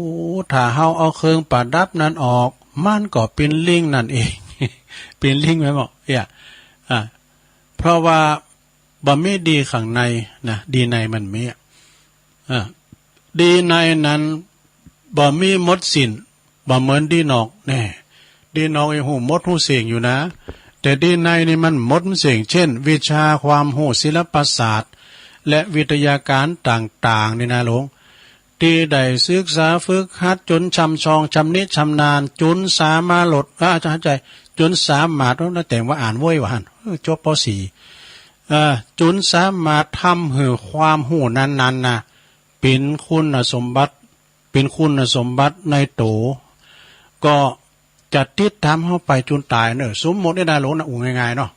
ถ้าเฮาเอาเคืองประดับนั้นออกมันก็เป็นลิงนั่นเอง เป็นลิงไหมบอกเพราะว่าบ่มีดีข้างในนะดีในมันมีดีในนั้นบ่มีมดสินบ่เหมือนดีนอกแน่ดีนอกไอ้หูมดหูเสียงอยู่นะแต่ดีในนี่มันมดเสียงเช่นวิชาความหูศิลปศาสตร์และวิทยาการต่างๆนี่นะหลวงที่ได้ศึกษาฝึกหัดจนชำชองชำนิชำนาญจนสามารถลดอาจารย์ใจจนสามารถแล้วแต่ว่าอ่านว้ยว่าหันจบป .4 จนสามารถทำให้ความหูนั้นๆนะเป็นคุณสมบัติในโตก็จะติดตามเฮาไปจนตายเนอะสมมติได้นะหลวงนะง่ายๆเนาะ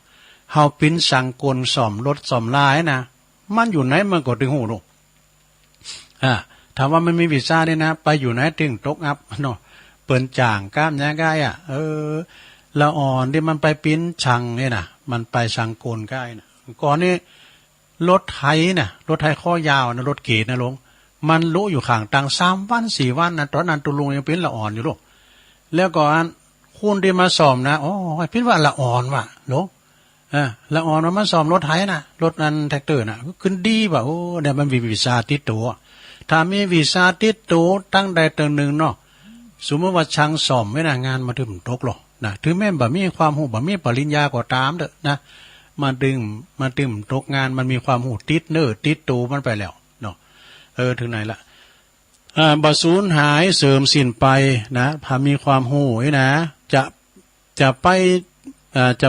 เฮาเป็นสังกลซ่อมรถซ่อมลายนะมันอยู่ไหนมันก็ถึงหูเนาะถามว่ามันมีวีซ่าด้วยนะไปอยู่ไหนถึงตกอัพเนาะเปิ้นจ่างกล้ามเนี่ยง่ายละอ่อนที่มันไปปิ้นชังเนี่ยนะมันไปชังโกนใกล้นะก่อนนี้รถไถข้อยาวนะรถเกตนะหลวงมันลุอยู่ข้างตัง3 วัน 4 วันนะตอนนั้นตุลุงยังเป็นละอ่อนอยู่ลูกแล้วก็อันคุณที่มาซ่อมนะอ๋อพิดว่าละอ่อนว่ะหลวงละอ่อนมาซ่อมรถไถนะรถนั้นแท็กเตอร์นะขึ้นดีป่ะโอ้เนี่ยมันมีวีซ่าติดตัวถ้ามีวีซ่าติดตัวตั้งใดตั้งหนึ่งเนาะสมมติว่าช่างซ่อมไม่น่างานมาถึงตกหรอกนะถึงแม้บ่มีความรู้บ่มีปริญญาก็ตามเด้อนะมาดึงตกงานมันมีความรู้ติดติดตัวมันไปแล้วเนาะถึงไหนละบ่สูญหายเสริมสิ้นไปนะพามีความรู้นะจะ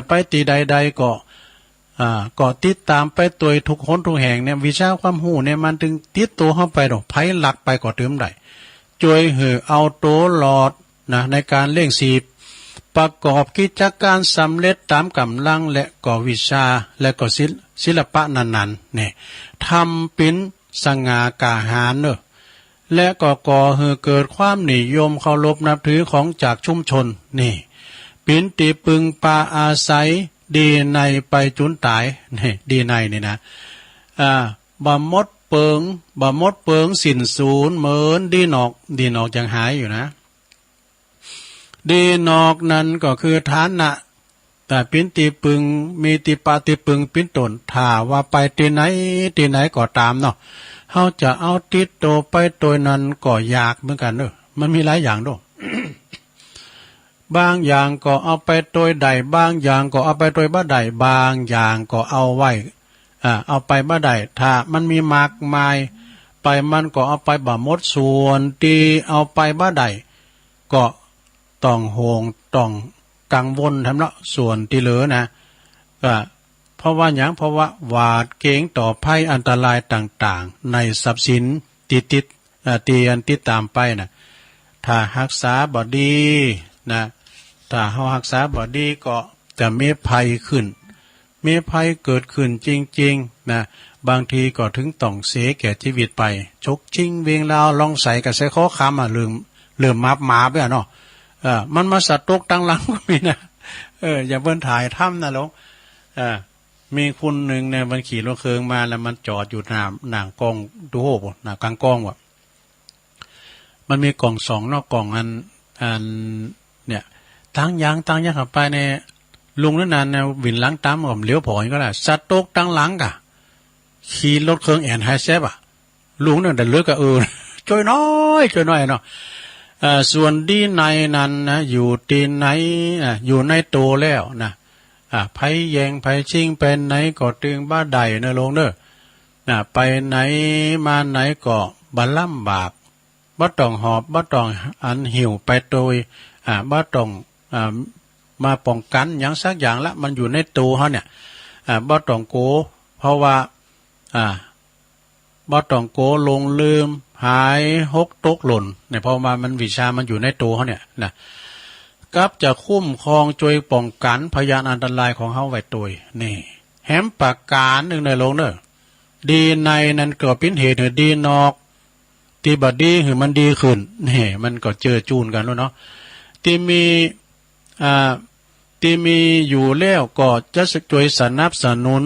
ไปตีใดๆก็ติดตามไปตัวทุกคนทุกแห่งเนี่ยวิชาความรู้เนี่ยมันถึงติดตัวเข้าไปดอกไผหลักไปก็เติมได้ช่วยให้เอาตัวหลอดนะในการเล่งสีประกอบกิจการสำเร็จตามกำลังและก็วิชาและก็ศิลปะนั้นๆเนี่ยทำเป็นสง่ากาหาญเนอะและก็ก่อให้เกิดความนิยมเคารพนับถือของจากชุมชนนี่ปินติปึงปาอาศัยดีในไปจุนตายนี่ดีในนี่นะบ่มดเปิงสินศูนย์เหมือนดีนอกยังหายอยู่นะดีนอกนั้นก็คือฐานะแต่ปินติปึงมีติปาติปึงปินตนถ้าว่าไปที่ไหนก็ตามเนาะเฮาจะเอาติดโตไปตัวนั้นก็ยากเหมือนกันเด้อมันมีหลายอย่างด้วย บางอย่างก็เอาไปตัวใดบางอย่างก็เอาไปตัวบ่ใดบางอย่างก็เอาไว้เอาไปบ่ใดถ้ามันมีมากมายไปมันก็เอาไปบ่หมดส่วนที่เอาไปบ่ใดก็ต้องห่วงต้องกังวลทำเนาะส่วนที่เหลือนะเพราะว่าอย่างเพราะว่าหวาดเกรงต่อภัยอันตรายต่างๆในทรัพย์สินติดตามไปนะถ้ารักษาบ่ดีนะถ้าเฮารักษาบ่ดีก็จะมีภัยขึ้นมีภัยเกิดขึ้นจริงๆนะ บางทีก็ถึงต้องเสียแก่ชีวิตไปชกชิงเวียงลาวลองใส่กับใส่ข้อคำลืมมับหมาไปเนาะมันมาสัตว์ตกตั้งหลังก็มีนะอย่าเบิ่นถ่ายถ้ำนะลูกมีคนหนึ่งเนี่ยมันขี่รถเครื่องมาแล้วมันจอดอยู่หน้ากองดูโหบหน้ากลางกองว่ะมันมีกล่องสองนอกกล่องอันเนี่ยตั้งยางขับไปในลุงนั่นเนี่ยวินหลังตามผมเลี้ยวผอยก็ได้สัตว์ตกตั้งหลังกะขี่รถเครื่องแอนไฮเซฟลุงนั่นแต่เลือกก็ช่วยน้อยเนาะส่วนดีในนั้นนะอยู่ตีไหนอยู่ในโตแล้วนะไผแยงไผชิงเป็นไหนก็ตึงบ้าใดนะลงเด้อไปไหนมาไหนก็บ่ลำบากบ่ต้องหอบบ่ต้องอันหิวไปโดยบ่ต้องมาป้องกันอย่างสักอย่างละมันอยู่ในตัวเขาเนี่ยบ่ต้องโกเพราะว่าบ่ต้องโกลงลืมหายหกตกหล่นเนี่ยเพราะว่ามันวิชามันอยู่ในตัวเขาเนี่ยนะกับจะคุ้มครองช่วยป้องกันพยานอันตรายของเขาไว้ตัวนี่แหมปากการหนึ่งในโลกเนอะดีในนั้นก็เป็นเหตุหรือดีนอกที่บัดดีหรือมันดีขึ้นนี่มันก็เจอจูนกันแล้วเนาะที่มีอยู่แล้วก็จะช่วยสนับสนุน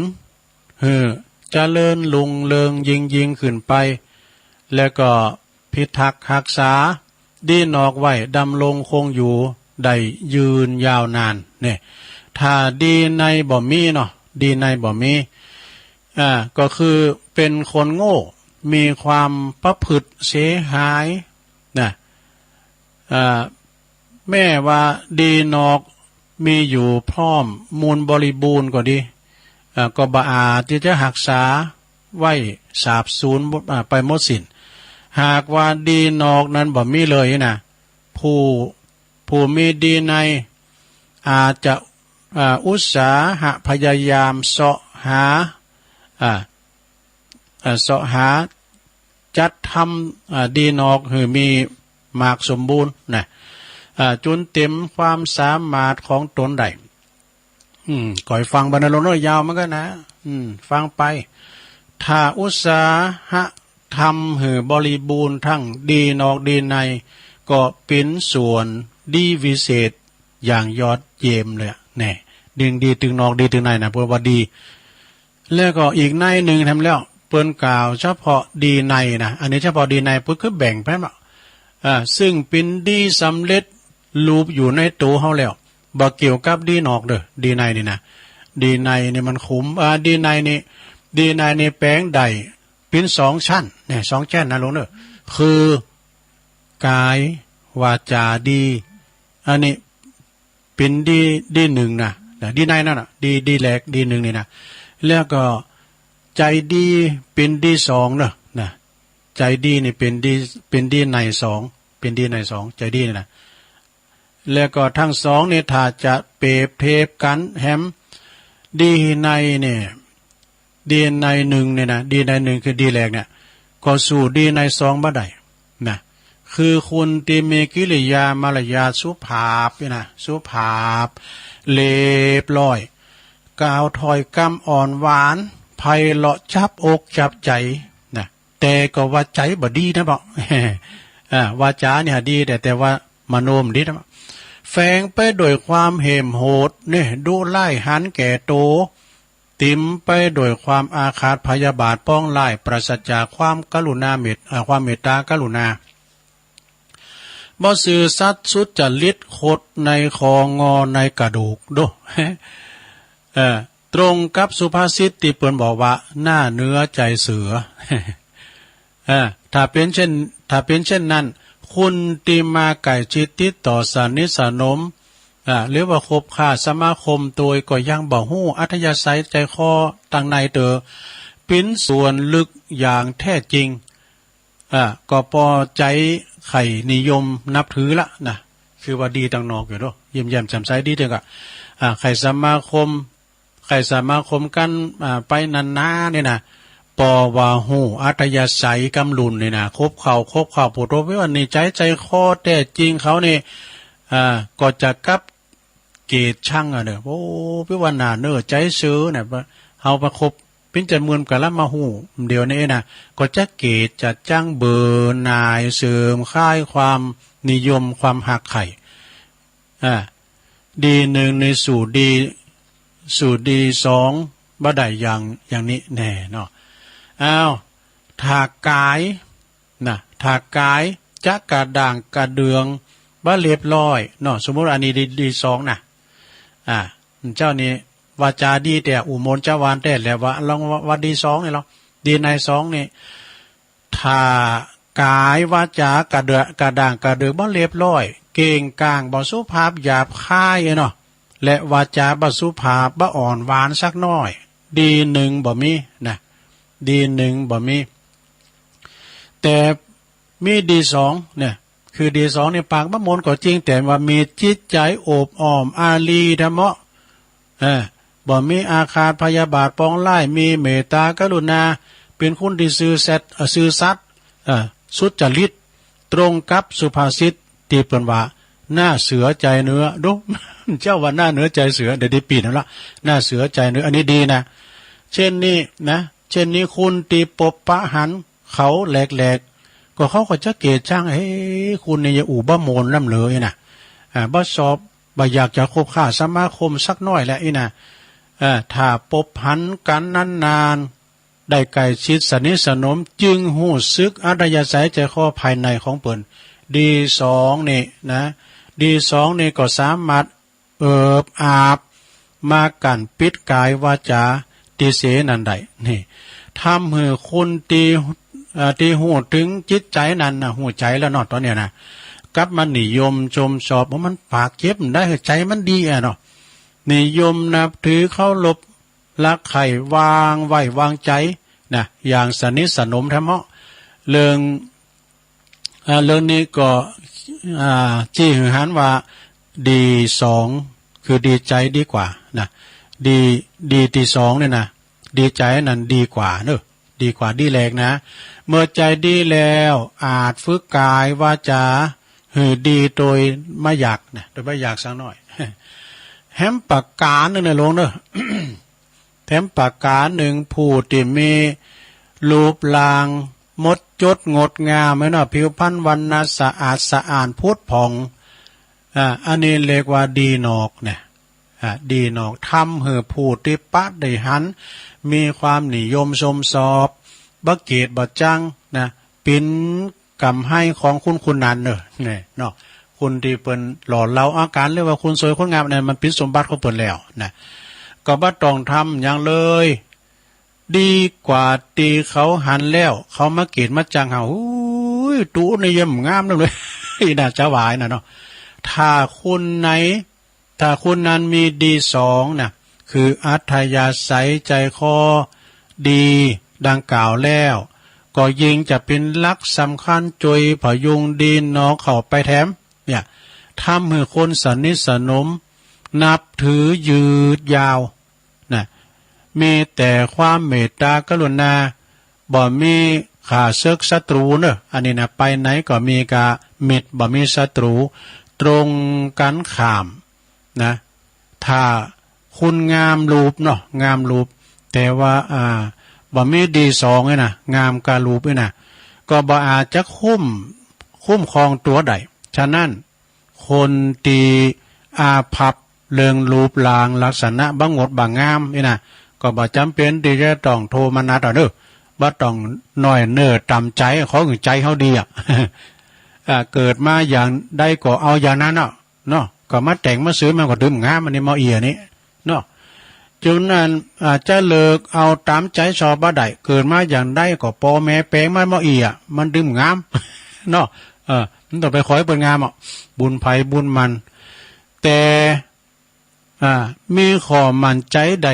เจริญลุงเริงยิงขึ้นไปแล้วก็พิทักษ์รักษาดีนอกไว้ดำรงคงอยู่ได้ยืนยาวนานเนี่ยถ้าดีในบ่มีเนาะดีในบ่มีก็คือเป็นคนโง่มีความประพฤติเสียหายนะแม่ว่าดีนอกมีอยู่พร้อมมูลบริบูรณ์ก็ดีก็บ่อาจที่จะรักษาไว้สาบสูญไปหมดสิ้นหากว่าดีนอกนั้นบ่มีเลยนะผู้มีดีในอาจจะอุตสาหะพยายามเสาะหาจัดทำดีนอกคือมีมากสมบูรณ์นะจนเต็มความสามารถของตนได้ก่อยฟังบรรณาลงน้อยยาวมันก็นะฟังไปถ้าอุตสาหะทำหือบริบูรณ์ทั้งดีนอกดีในก็เป็นส่วนดีวิเศษอย่างยอดเยี่ยมเลยแน่ดึงดีถึงนอกดีถึงในนะเพราะว่าดีแล้วก็อีกในหนึ่งทำแล้วเปิ้นกล่าวเฉพาะดีในนะอันนี้เฉพาะดีในเพิ่นก็แบ่งไปว่าซึ่งเป็นดีสำเร็จรูปอยู่ในตัวเขาแล้วบ่เกี่ยวกับดีนอกเด้อดีในนี่นะดีในนี่มันขุมดีในนี่แปลงใดเป็นสองชั้นเนี่ยสองชั้นนะลงเด้อคือกายวาจาดีอันนี้เป็นดีหนึ่งนะดีในนั่นน่ะดีแรกดีหนึ่งนี่นะแล้วก็ใจดีเป็นดีสองเนอะนะใจดีนี่เป็นดีในสองเป็นดีในสองใจดีนี่นะแล้วก็ทั้งสองนี่ถ้าจะเปรียบเทียบกันแฮมดีในเนี่ยดีในหนึ่งเนี่ยนะดีในหนึ่งคือดีแรกเนี่ยก็สู่ดีในสองบ่ได้นะคือคุณที่มีกิริยามารยาทสุภาพนี่นะสุภาพเรียบร้อยกล่าวถ้อยคำอ่อนหวานไพเราะจับอกจับใจนะแต่ก็ว่าใจบ่ดีนะบอกวาจาเนี่ยดีแต่ว่ามโนมดีนะแฝงไปโดยความเห่มโหดเนี่ยดุไล่หันแก่โตติมไปโดยความอาฆาตพยาบาทป้องไล่ปราศจากความกรุณาความเมตตากรุณาบ่ซื่อสัตย์สุจริตคดในคองอในกระดูกดูตรงกับสุภาษิตที่เปิ้นบอกว่าหน้าเนื้อใจเสือถ้าเป็นเช่นนั้นคุณติมาไก่จิตติดต่อสนิทสนมหรือว่าคบค้าสมาคมโดยก็ยังบ่ฮู้อัธยาศัยใจคอตั้งในเป็นส่วนลึกอย่างแท้จริงก็พอใจไข่นิยมนับถือละนะคือว่าดีตั้งนอกอยู่ด้วยเยี่ยมแจ่มใสดีจังไข่สมาคมกันไปนานๆเนี่ยนะปอว่าหูอัตยาศัยกำลุนเนี่ยนะคบเข่าปวดวิวันนี้ใจคอแต่จริงเขาเนี่ยก็จะกับเกตช่างเนอะโอ้พิวันนาเนอใจซื้อเนี่ยเขาประคบ เป็นจะมือนกับละมาหูเดี๋ยวนี้นะก็จะเกตจะจ้างเบอร์นายเสริมค่ายความนิยมความหักไข่ดีหนึ่งในสู่ดีสองบ่ได้อย่างนี้แน่เนาะถากายนะถากายจะกระด่างกระเดืองบ่เรียบร้อยเนาะสมมุติอันนี้ดีสองนะเจ้านี้วาจาดีแต่อุโมนเจ้าวานแต่แล้วว่าลองว่าดีสองนี่ลองดีในสองนี่ถ้ากายวาจากระเดือกระด่างกระเดืองบ่เรียบร้อยเก่งกลางบ่สุภาพหยาบคายเนาะและวาจาบ่สุภาพบ่อ่อนหวานสักน้อยดีหนึ่งบ่มีนะดีหนึ่งบ่มีแต่มีดีสองเนี่ยคือดีสองในปากบ่มนก็จริงแต่ว่ามีจิตใจโอบอ้อมอารีธรรมะบ่มีอาฆาตพยาบาทปองไล่มีเมตตากรุณาเป็นคนที่ซื่อสัตย์สุจริตตรงกับสุภาษิตที่เปิ้นว่าหน้าเสือใจเนื้อดู เจ้าว่าหน้าเนื้อใจเสือเดี๋ยวได้ปีนั่นละหน้าเสือใจเนื้ออันนี้ดีนะเช่นนี้นะเช่นนี้คุณตีปบปะหันเขาแหลกก็เขาก็จะเกตช่างเฮ้คุณเนี่ยอย่าอู่บ้าโมนล่ำเลยนะบ้าสอบบ่อยากจะคบค้าสมาคมสักน้อยแหละนะถ้าปบหันกันนานๆได้ไก่ชิดสนิทสนมจึงหู้ซึกอัตยาศัยใจคอภายในของเปิ้นดีสองนี่นะดีสองนี่ก็สามารถอาบมากันปิดกายวาจาตีเสนันใดนี่ทำให้คนตีหูถึงจิตใจนั้นนะหูใจแล้วเนาะตอนเนี้ยนะกับมันนิยมชมชอบว่ามันปากเก็บได้ใจมันดีเนาะนิยมนับถือเข้าลบรักไข่วางไว้วางใจนะอย่างสนิทสนมธรรมะเรื่องนี้ก็จี้หือหันว่าดีสองคือดีใจดีกว่านะดีที่สองเนี่ยนะดีใจนั้นดีกว่าเนอะดีกว่าดีแรงนะเมื่อใจดีแล้วอาจฝึกกายวาจาหือดีโดยไม่อยากนะโดยไม่อยากสักหน่อยแถมปากกาหนึ่งในหลวงเนอะ แถมปากกาหนึ่งผู้ที่มีรูปร่างมดจดงดงามไหมเนาะผิวพรรณวรรณะสะอาดสะอ้านพุทธผ่องอันนี้เรียกว่าดีนอกเนี่ยดีนอกทำให้ผู้ที่ปะได้หันมีความนิยมชมชอบบักเกตบักจังนะเป็นกำให้ของคุณนั้นเนอะเนี่ยเนาะคุณที่เปิ้นหล่อเล้าอาการเรียกว่าคุณสวยคุณงามเนี่ยมันเป็นสมบัติของเปิ้นแล้วนะก็บ่ต้องทำอย่างเลยดีกว่าตีเขาหันแล้วเขามาเกตมาจังเฮาตู้นี่ยมงามเลยน่าจะหวายนะเนาะถ้าคุณนั้นมีดีสองนะคืออัธยาศัยใจคอดีดังกล่าวแล้วก็ยิ่งจะเป็นหลักสำคัญจอยพยุงดีนอกเข้าไปแถมเนี่ยทำให้คนสนิทสนมนับถือยืดยาวนะมีแต่ความเมตตากรุณาบ่มีข่าศึกศัตรูเนอะอันนี้นะไปไหนก็มีกาเม็ดบ่มีศัตรูตรงกันข้ามนะถ้าคุณงามรูปเนาะงามรูปแต่ว่าบ่มีดีสองเลยนะงามการูปเลยนะก็บ่อาจจะคุ้มครองตัวใดฉะนั้นคนตีอาภัพเรื่องรูปลางลักษณะบังงดบางงามนี่นะก็บ่จำเป็นที่จะต้องโทรมานัดเอาเด้อบ่ต้องน้อยเน้อต่ำใจขอใจเฮาดีเกิดมาอย่างใดก็เอาอย่างนั้นเนาะก็มาแต่งมาซื้อมันก็ดื่มงามมันนี่มอเอียนี่เนาะจึงนั้นจะเลิกเอาตามใจชอบบ่ได้เกิดมาอย่างใดก็พ่อแม่แปลงมามอเอียมันดื่มงามเนาะมันต้องไปขอให้เปิดงามบุญไผบุญมันแต่มีข้อมั่นใจไ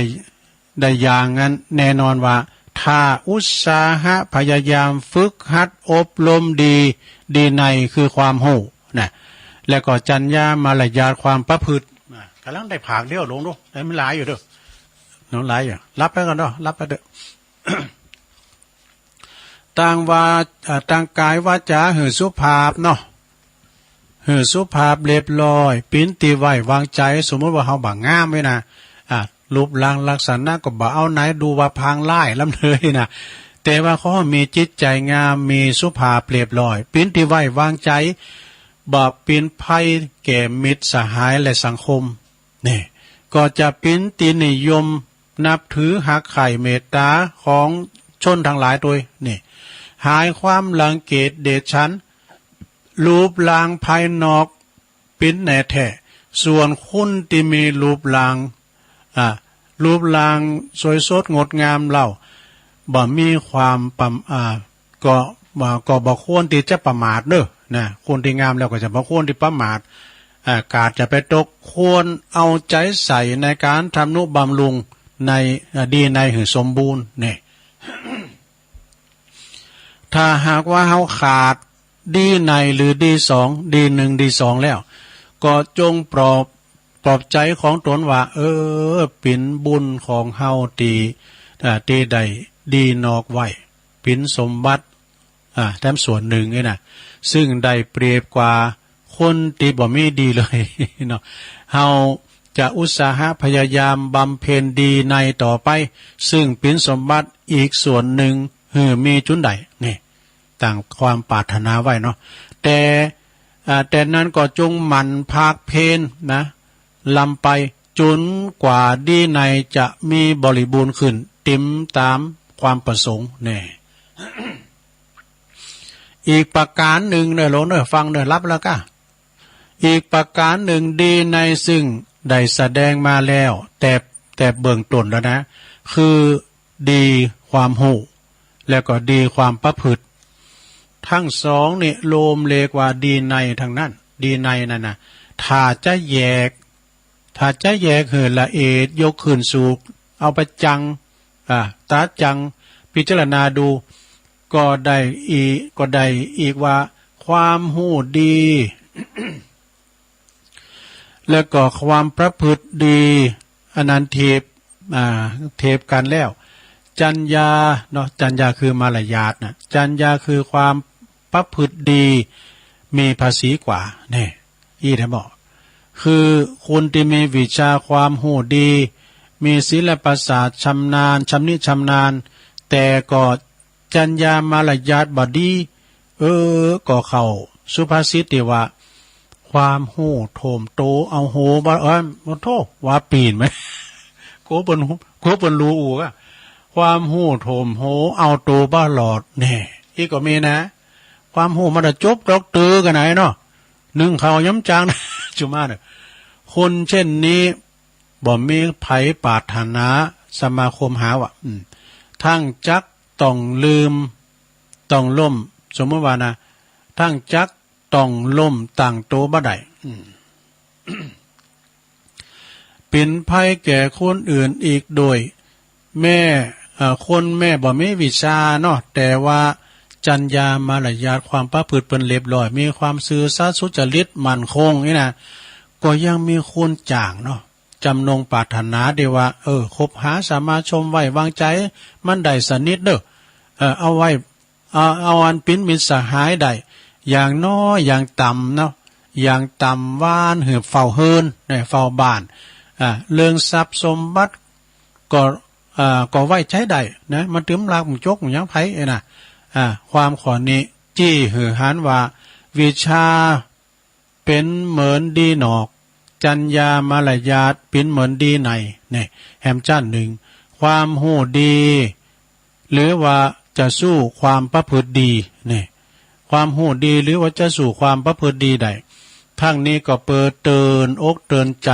ด้อย่างนั้นแน่นอนว่าถ้าอุตสาหะพยายามฝึกหัดอบรมดีในคือความหูนะแล้วก็จัญญามารยาทความประพฤติกำลังได้ผากเลี้ยวลงดูไอ้มันหลายอยู่เด้อน้องหลายอยู่รับไปก่อนเนาะรับไปเด้อ ต่างกายวาจาหือสุภาพเนาะหือสุภาพเรียบร้อยปิ้นตีไว้วางใจสมมติว่าเฮาบางงามไว้นะ รูปร่างลักษณะก็บ่เอาไหนดูว่าพางไล่ลำเลยนะแต่ว่าเขามีจิตใจงามมีสุภาพเรียบร้อยปิ้นที่ไว้วางใจบ่เป็นภัยแก่มิตรสหายและสังคมนี่ก็จะปิ้นตีนิยมนับถือหักไข่เมตตาของชนทั้งหลายตัวนี่หายความรังเกียจเดชฉันรูปร่างภายนอกปิ้นแน่แท้ส่วนคุณที่มีรูปร่างสวยสดงดงามเล่าบ่มีความก็บ่ควรที่จะประมาทเด้อนะคนที่งามแล้วก็จะบ่ควรที่ประมาทกาดจะไปตกควรเอาใจใส่ในการทำนุบำรุงในดีในหือสมบูรณ์นี่ ถ้าหากว่าเฮาขาดดีในหรือดีสองดีหนึ่งดีสองแล้วก็จงปลอบใจของตนว่าปิ่นบุญของเฮาตีใดดีนอกไว้ปิ่นสมบัติแถมส่วนหนึ่งนี่นะซึ่งได้เปรียบกว่าคนตีบ่มีดีเลยเนาะเฮาจะอุตสาหะพยายามบำเพ็ญดีในต่อไปซึ่งปิ่นสมบัติอีกส่วนหนึ่งมีจุดใดนี่ต่างความปรารถนาไว้เนาะแต่นั้นก็จงหมั่นภาคเพนนะลำไปจนกว่าดีในจะมีบริบูรณ์ขึ้นติมตามความประสงค์แน่ อีกประการหนึ่งเนี่ยโหลเนี่ยฟังเนี่ยรับแล้วก็อีกประการหนึ่งดีในซึ่งได้แสดงมาแล้วแต่เบื้องต้นแล้วนะคือดีความหูแล้วก็ดีความประพฤติทั้งสองนี่โลมเลกว่าดีในทางนั้นดีในนั่นนะถ้าจะแยกเหินละเอียดยกขึ้นสู่เอาไปจังตาจังพิจารณาดูก็ได้อีกว่าความหูดี แล้วก็ความประพฤติดีอันนั้นเทปกันแล้วจัญญาเนาะจัญญาคือมารยาทนะจัญญาคือความประพฤติดีมีภาษีกว่านี่อีท่านบอกคือคนที่มีวิชาความหูดีมีศิลปศาสตร์ชำนาญแต่ก็จัญญามารยาทบ่ดีก็เข้าสุภาษิตที่ว่าความหูโถมโตเอาโหบ่บ่โทว่าปีนไหมโกเปิ้นรู้อูกะความหูโถมโหเอาโตบ่หลอดแน่อีกก็มีนะความหูมันจะจบดอกตือกันไหนเนาะนึ่งเขาย้ำจางจุมาเนี่ยคนเช่นนี้บ่มีไผปรารถนาสมาคมหาว่ะทั้งจักต้องลืมต้องล่มสมมติว่านะทั้งจักต้องล่มต่างโตบ่ได้เป็นภัยแก่คนอื่นอีกโดยคนแม่บ่มีวิชาเนาะแต่ว่าจัญญามารยาทความประพฤติเป็นเรียบร้อยมีความซื่อสัตย์สุจริตมั่นคงนี่นะก็ยังมีคนจ่างเนาะจำนงปรารถนาเดียวว่าคบหาสามาชมไว้วางใจมันได้สนิทเด้อเอาไว้เอาอันปิ้นมิตรสหายได้อย่างน้อยอย่างต่ำเนาะอย่างต่ำว่านหือเฝ้าเฮินเฝ้าบ้านเรื่องทรัพย์สมบัติก็ไว้ใช้ได้นะมันถึงลากมุจกอย่างไผนะความขอนี้จี้หือหานว่าวิชาเป็นเหมือนดีนอกจัญญามารยาทเป็นเหมือนดีในเนี่ยแฮมจ้านหนึ่งความหูดีหรือว่าจะสู้ความประพฤติดีเนี่ยความหูดีหรือว่าจะสู่ความประพฤติดีได้ทั้งนี้ก็เปิดเตือนอกเตือนใจ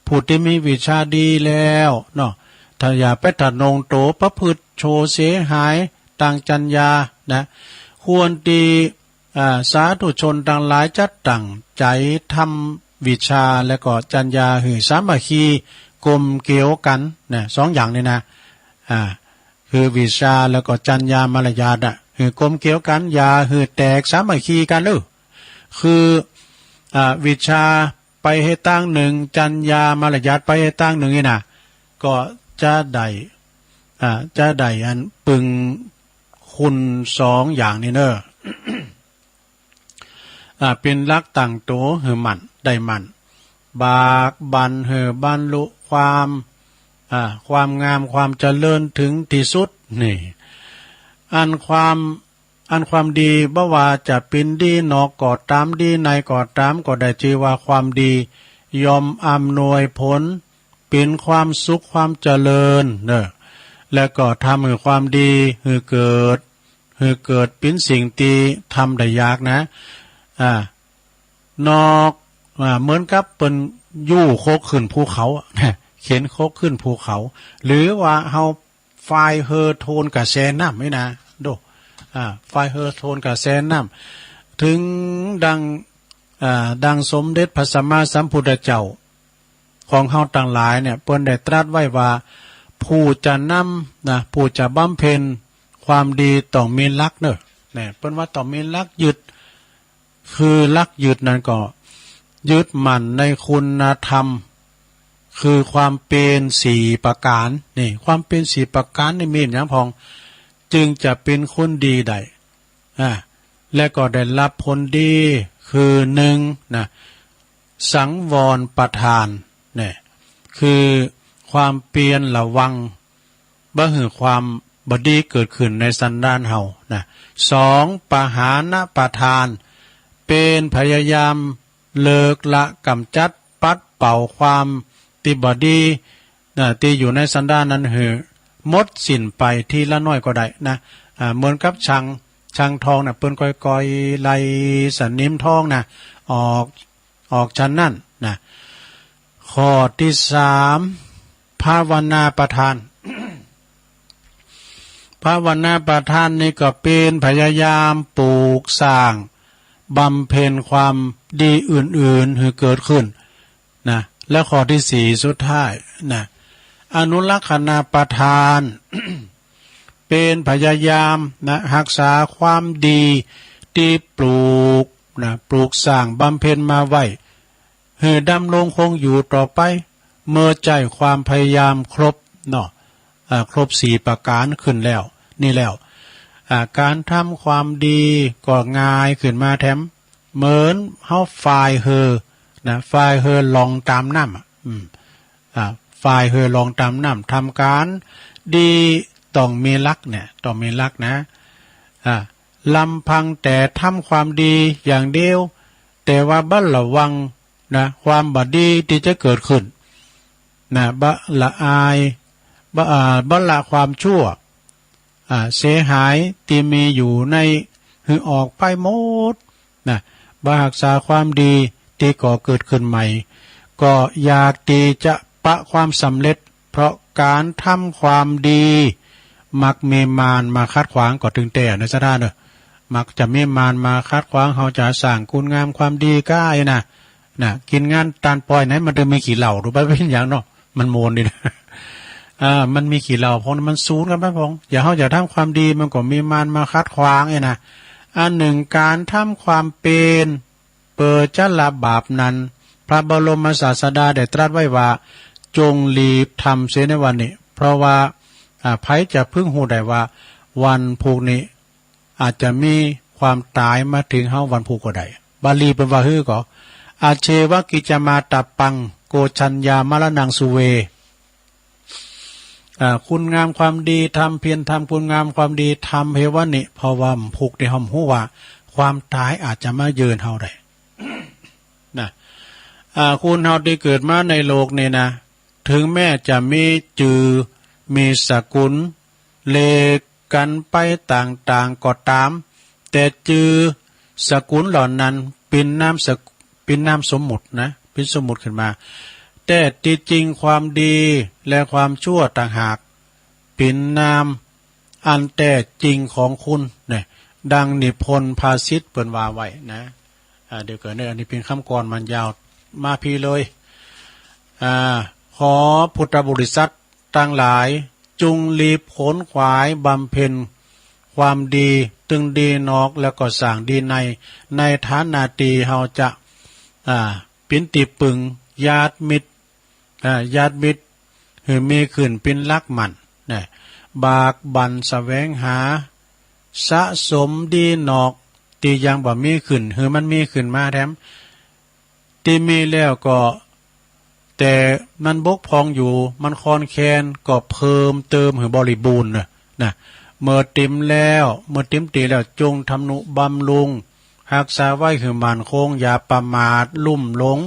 ผู้ที่มีวิชาดีแล้วเนาะถ้าอย่าไปถัดนงโตประพฤติโชว์เสียหายต่างจัญญานะควรดีสาธุชนต่างหลายจัดตั้งใจทำวิชาและก็จัญญาหือสามัคคีกลมเกี่ยวกันนะสองอย่างนี้นะคือวิชาแล้วก็จัญญามารยาทคือกลมเกี่ยวกันอย่าหือแตกสามัคคีกันเลยคือวิชาไปให้ตั้งหนึ่งจัญญามารยาทไปให้ตั้งหนึ่งนี่นะก็จะได้อันปึงคุณสองอย่างนี้เนอะ เป็นลักตั้งโตหือมันได้มันบากบันหือบรรลุความ ความงามความเจริญถึงที่สุดนี่อันความดีบ่ว่าจะเป็นดีนอกก็ตามดีในก็ตามก็ได้ชื่อว่าความดียอมอำนวยผลเป็นความสุขความเจริญเนอะและก็ทำให้ความดีให้เกิดเป็นสิ่งที่ทำได้ยากนะนอกเหมือนกับเป็นยู่โคกขึ้นภูเขาเข็นโคกขึ้นภูเขาหรือว่าเฮาไฟเฮอโทนกับแซน้ำไม่นะดูไฟเฮอโทนกับแซน้ำถึงดังสมเด็จพระสัมมาสัมพุทธเจ้าของเฮาต่างหลายเนี่ยเปิ้นได้ตรัสไว้ว่าผู้จะนำนะผู้จะบำเพ็ญความดีต้องมีหลักเนอะเนี่ยเปิ้นว่าต้องมีหลักยึดคือหลักยึดนั้นก็ยึดมั่นในคุณธรรมคือความเป็นสี่ประการนี่ความเป็นสี่ประการนี่มีอย่างพองจึงจะเป็นคนดีได้และก็ได้รับผลดีคือหนึ่งนะสังวรประทานเนี่ยคือความเปลี่ยนระวังบ่ให้ความบดีเกิดขึ้นในสันดานเฮานะสองปหานประทานเป็นพยายามเลิกละกำจัดปัดเป่าความติบดีที่อยู่ในสันดานนั้นหือหมดสิ้นไปทีละน้อยก็ได้นะเหมือนกับช่างทองนะเปิ้นก้อยๆไล่สันนิ้มทองนะออกชั้นนั่นนะข้อที่สามภาวนาประทาน ภาวนาประทานนี่ก็เป็นพยายามปลูกสร้างบำเพ็ญความดีอื่นๆให้เกิดขึ้นนะและข้อที่สี่สุดท้ายนะอนุลักษณประทาน เป็นพยายามนะรักษาความดีที่ปลูกสร้างบำเพ็ญมาไว้ให้ดำรงคงอยู่ต่อไปเมื่อใจความพยายามครบเนาะครบสี่ประการขึ้นแล้วนี่แล้วการทำความดีก็ง่ายขึ้นมาแถมเหมือนเฮาไฟเฮอนะไฟเฮอลองตามน้ำไฟเฮอลองตามน้ำทำการดีต้องมีลักเนี่ยต้องมีลักนะลำพังแต่ทำความดีอย่างเดียวแต่ว่าบ่ระวังนะความบดีที่จะเกิดขึ้นนะบ่ละอายบ่ละความชั่วเสียหายที่มีอยู่ในหือออกไปหมดนะบ่รักษาความดีที่ก่อเกิดขึ้นใหม่ก็อยากที่จะปะความสำเร็จเพราะการทำความดีมักมีมารมาคัดขวางก็ถึงแต่ในสถานเนอะมักจะมีมารมาคัดขวางเขาจะสร้างคุณงามความดีก้ายนะกินงานตานปล่อยไหนมันจะมีขี้เหล่าดูไปเป็นอย่างเนาะมันโมนดินะมันมีขี้เหล่าพงมันซูนกันไปพงอย่าเขาจะทำความดีมันก็มีมารมาคัดขวางไอ้นะอันหนึ่งการทำความเป็นเปิดจะละบาปนั้นพระบรมศาสดาได้ตรัสไว้ว่าจงรีบทำเสียในวันนี้เพราะว่าไผจะพึ่งหูได้ว่าวันพุกนี้อาจจะมีความตายมาถึงเฮาวันพุกก็ได้บาลีเป็นว่าฮือก็อาเชวกิจมาตปังโกชัญญามรณังสุเวคุณงามความดีทำเพียรทำคุณงามความดีทำเพวะนี่เพราะว่าพุกในหอมหูว่าความตายอาจจะมาเยือนเฮาได้ นะคุณเฮาที่เกิดมาในโลกนี่นะถึงแม้จะมีจือมีสกุลเลกันไปต่างๆก็ตามแต่จือสกุลเหล่านั้นเป็นนามสมมุตินะเป็นสมมุติขึ้นมาแต่ที่จริงความดีและความชั่วต่างหากเป็นนามอันแต่จริงของคุณเนี่ยดังนิพนธ์ภาษิตเปิ้นว่าไว้นะเดี๋ยวเกิดเนี่ยอันนี้เป็นคำกรมันยาวมาพี่เลยขอพุทธบริษัททั้งหลายจุงรีบขนขวายบำเพ็ญความดีตึงดีนอกแล้วก็สร้างดีในฐานะตีเฮาจะเป็นติปึงญาติมิตรหือมีขึ้นเป็นลักมันนะบากบั่นแสวงหาสะสมดีนอกตียังบ่มีขึ้นหือมันมีขึ้นมาแถมที่มีแล้วก็ แต่มันบกพร่องอยู่มันคลอนแคลนก็เพิ่มเติมให้บริบูรณ์นะเมื่อเต็มแล้วเมื่อเต็มตีแล้วจงทำนุบำรุงรักษาไว้คือมันคงอย่าประมาทลุ่มหลง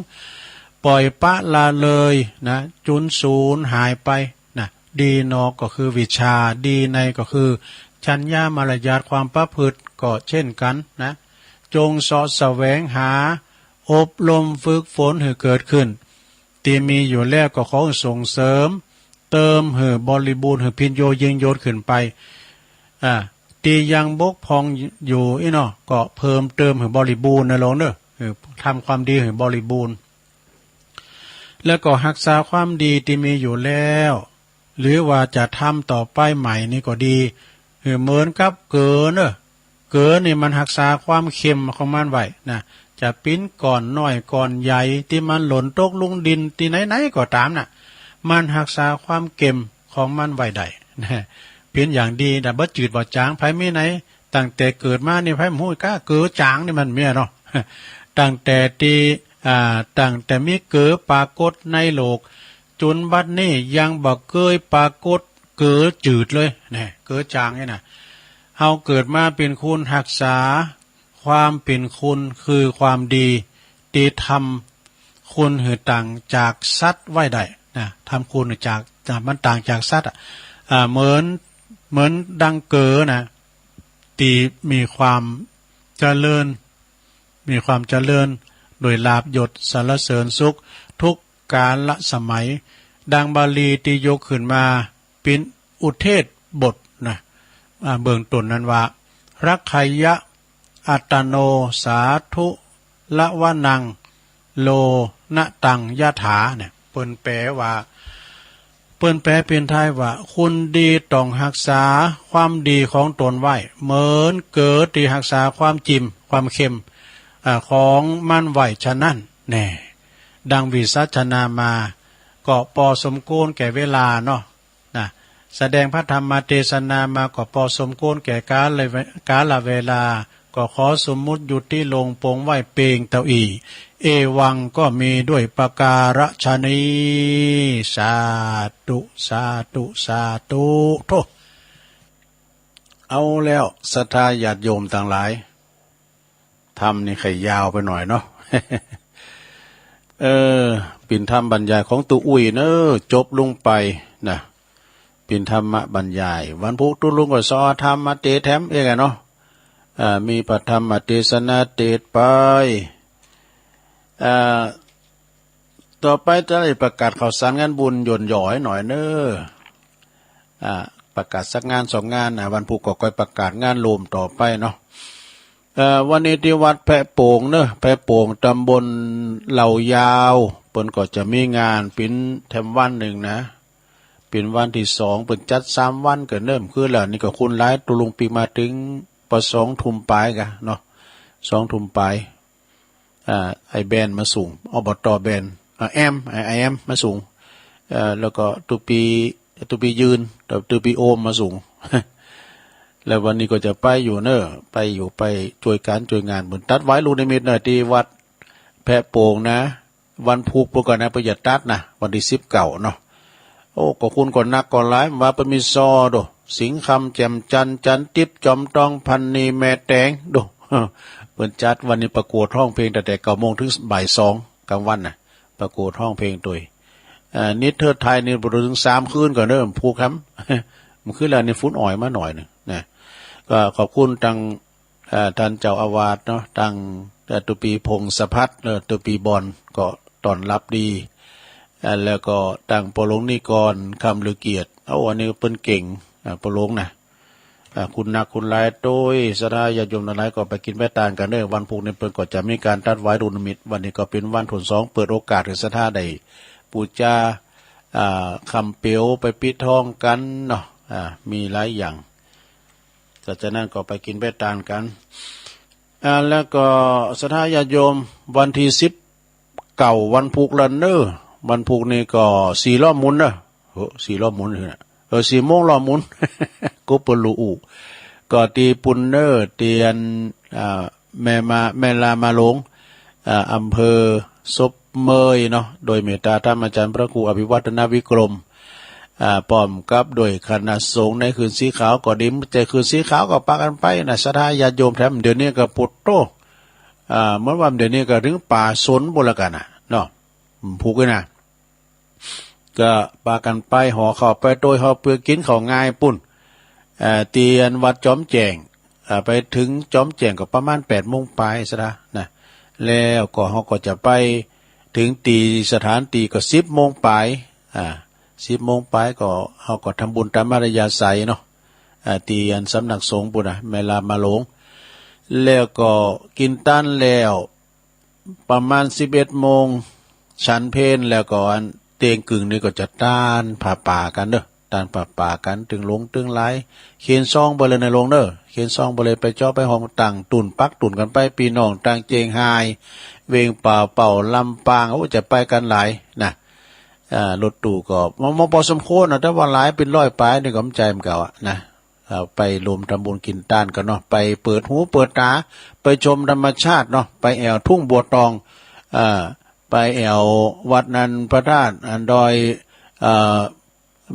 ปล่อยปะละเลยนะจุนสูญหายไปนะดีนอกก็คือวิชาดีในก็คือชัญญามารยาทความประพฤติก็เช่นกันนะจงเสาะแสวงหาอบรมฝึกฝนให้เกิดขึ้นที่มีอยู่แล้วก็ขอส่งเสริมเติมให้บริบูรณ์ให้พินโยยิงโยดขึ้นไปตียังบกพร่องอยู่เนาะก็เพิ่มเติมให้บริบูรณ์นะลงเด้อทำความดีให้บริบูรณ์แล้วก็รักษาความดีที่มีอยู่แล้วหรือว่าจะทำต่อไปใหม่นี่ก็ดีเหมือนกับเกลือเนอะเกลือนี่มันรักษาความเค็มของมันไว้นะจะปิ้นก่อนน้อยก่อนใหญ่ที่มันหล่นตกลงดินที่ไหนๆก็ตามน่ะมันรักษาความเค็มของมันไว้ได้นะเป็นอย่างดีแต่บ่จืดบ่จางไผมีไหนตั้งแต่เกิดมานี่ไผบ่ฮู้กะเกลือจางนี่มันเมียเนาะตั้งแต่มีเกลือปรากฏในโลกจนบัดนี้ยังบ่เคยปรากฏเกลือจืดเลยนะเกลือจางนี่น่ะเฮาเกิดมาเป็นคุณรักษาความเป็นคุณคือความดีที่ทำคุณหือต่างจากสัตว์ไว้ได้นะทำคุณจากมันต่างจากสัตว์เหมือนดังเกลือนะที่มีความเจริญโดยลาภยศสรรเสริญสุขทุกกาลสมัยดังบาลีที่ยกขึ้นมาเป็นอุเทศบทนะเบื้องต้นนั้นว่ารักขยะอัตโนสาธุละวะนังโลนะตังยะถาเนี่ยเปิ้นแปลเป็นไทยว่าคุณดีต้องรักษาความดีของตนไว้เหมือนเกิดที่รักษาความจิ้มความเค็มของมันไหวฉะนั้นแน่ดังวิสัชนามาก็พอสมควรแก่เวลาเนาะนะแสดงพระธรรมเทศนามาก็พอสมควรแก่กาลเวลาก็ขอสมมุติหยุดที่ลงปงไหวเปงเต้าอีเอวังก็มีด้วยประการฉะนี้สาธุสาธุสาธุโธเอาแล้วศรัทธาญาติโยมต่างหลายทำนี่ไข่ยาวไปหน่อยเนาะ ปิ่นธรรมบรรยายของตู่อุ้ยเนอะจบลงไปนะปิ่นธรรมบรรยายวันพุธตุลุงก็สอธรรมมาเตแถมเองเนาะมีปฐมเทศนาเตศไปต่อไปจะได้ประกาศข่าวสารงานบุญหย่นหย่อยหน่อยเนอะประกาศสักงานสองงานวันพุธก็ค่อยประกาศงานโลมต่อไปเนาะวันนี้ที่วัดแพะโป่งเนอะแพะโป่งตำบลเหล่ายาวเปิ้นก็จะมีงานปิ้นแถมวันหนึ่งนะเป็นวันที่2เปิ้นจัด3วันก็เริ่มคือแล้วนี่ก็คุณหลายตุลุงปีมาถึงป2 ทุ่มปลายกะเนาะ2 ทุ่มปลายไอแบนมาสูงอบตแบนแอมมาสูงแล้วก็ตุปียืนตุปีโอมมาสูง แล้ววันนี้ก็จะไปอยู่เนอะไปช่วยการช่วยงานเหมือนตัดไว้ลูกนิมิตหน่อยที่วัดแพะโป่งนะวันพุธพวกกันนะประหยัดตัดนะวันที่19เนาะโอ้ก็คุณก่อนนักก่อนหลายว่าเป็นมีซอดูสิงคำแจ่มจันทิพย์จอมตองพันนีแม่แตงดูเปิดจัดวันนี้ประกวดห้องเพลงแต่9 โมงถึงบ่าย2กลางวันน่ะประกวดห้องเพลงตัวนิดเทิดไทยนี่บถึง3 คืนก่อนเริ่มพูดครับมันขึ้นแล้วนี่ฟุ้นอ่อยมาหน่อยนึงนะก็ขอบคุณทางท่านเจ้าอาวาสเนาะทางตุปีพงศพัฒน์ตุปีบอลก็ต้อนรับดีแล้วก็ดังปลงนิกรคำลือเกียรติเอาอันนี้เปิ้นเก่งปลงนะคุณนักคุณหลายโดยศรัทธาญาติโยมหลายก็ไปกินแม่ตาลกันเด้อวันพุธนี้เปิ้นก็จะมีการตัดไว้ดูนิมิตวันนี้ก็เป็นวันที่2เปิดโอกาสให้ศรัทธาได้ปูจาคำเปียวไปปิดทองกันเนาะมีหลายอย่างจากนั้นก็ไปกินแม่ตาลกันแล้วก็ศรัทธาญาติโยมวันที่19วันพุธละเนอวันพุธนี่ก็4 รอบหมุนนะ4 รอบหมุนคือ4 โมงรอบหมุน กุปลูอูก็ตีปุนเนอร์เตียนแม่ลามาหลงอำเภอซบ เมยเนาะโดยเมตตาธรรมอาจารย์พระครูอภิวัฒนวิกรมพร้อมกับโดยคณะสงฆ์ในคืนสีขาวก็ดีแต่คืนสีขาวก็ปากันไปนะศรัทธาญาติโยมแถมเดี๋ยวนี้ก็ปุตโตเมื่อวันเดี๋ยวนี้ก็ถึงป่าสนบุรกันเนาะผูกไว้นะก็ปากันไปห่อข้าวไปโดยห่อเปลือกกินข้าวง่ายปุ่นเตียนวัดจอมแจงไปถึงจอมแจงก็ประมาณ8 โมงปลายซะนะแล้วก็เขาก็จะไปถึงตีสถานตีก็10 โมงปลาย10 โมงปลายก็เขาก็ทำบุญตามมารยาศัยเนาะตีอันสำนักสงฆ์ปุ่นเวลามาหลงแล้วก็กินตั้นแล้วประมาณ11 โมงฉันเพลแล้วก็อันเตียงกึ่งนี่ก็จะต้านผ่าป่ากันเด้อต้านผ่าป่ากันถึงลงตึงไหลเขียนซองไปเลยในลงเด้อเขียนซองไปเลยไปจ่อไปห้องต่างตุ่นปักตุ่นกันไปปีน้องต่างเจงไฮเวงเป่าลำปางโอ้จะไปกันหลายนะรถตู้ก็มพอสมควรนะถ้าว่าหลายเป็น100 ปลายนี่ก็ใจมันเก่านะไปรวมทำบุญกินต้านกันเนาะไปเปิดหูเปิดตาไปชมธรรมชาติเนาะไปแอวทุ่งบัวตองไปแอววัดนันพระธาตุอันดอย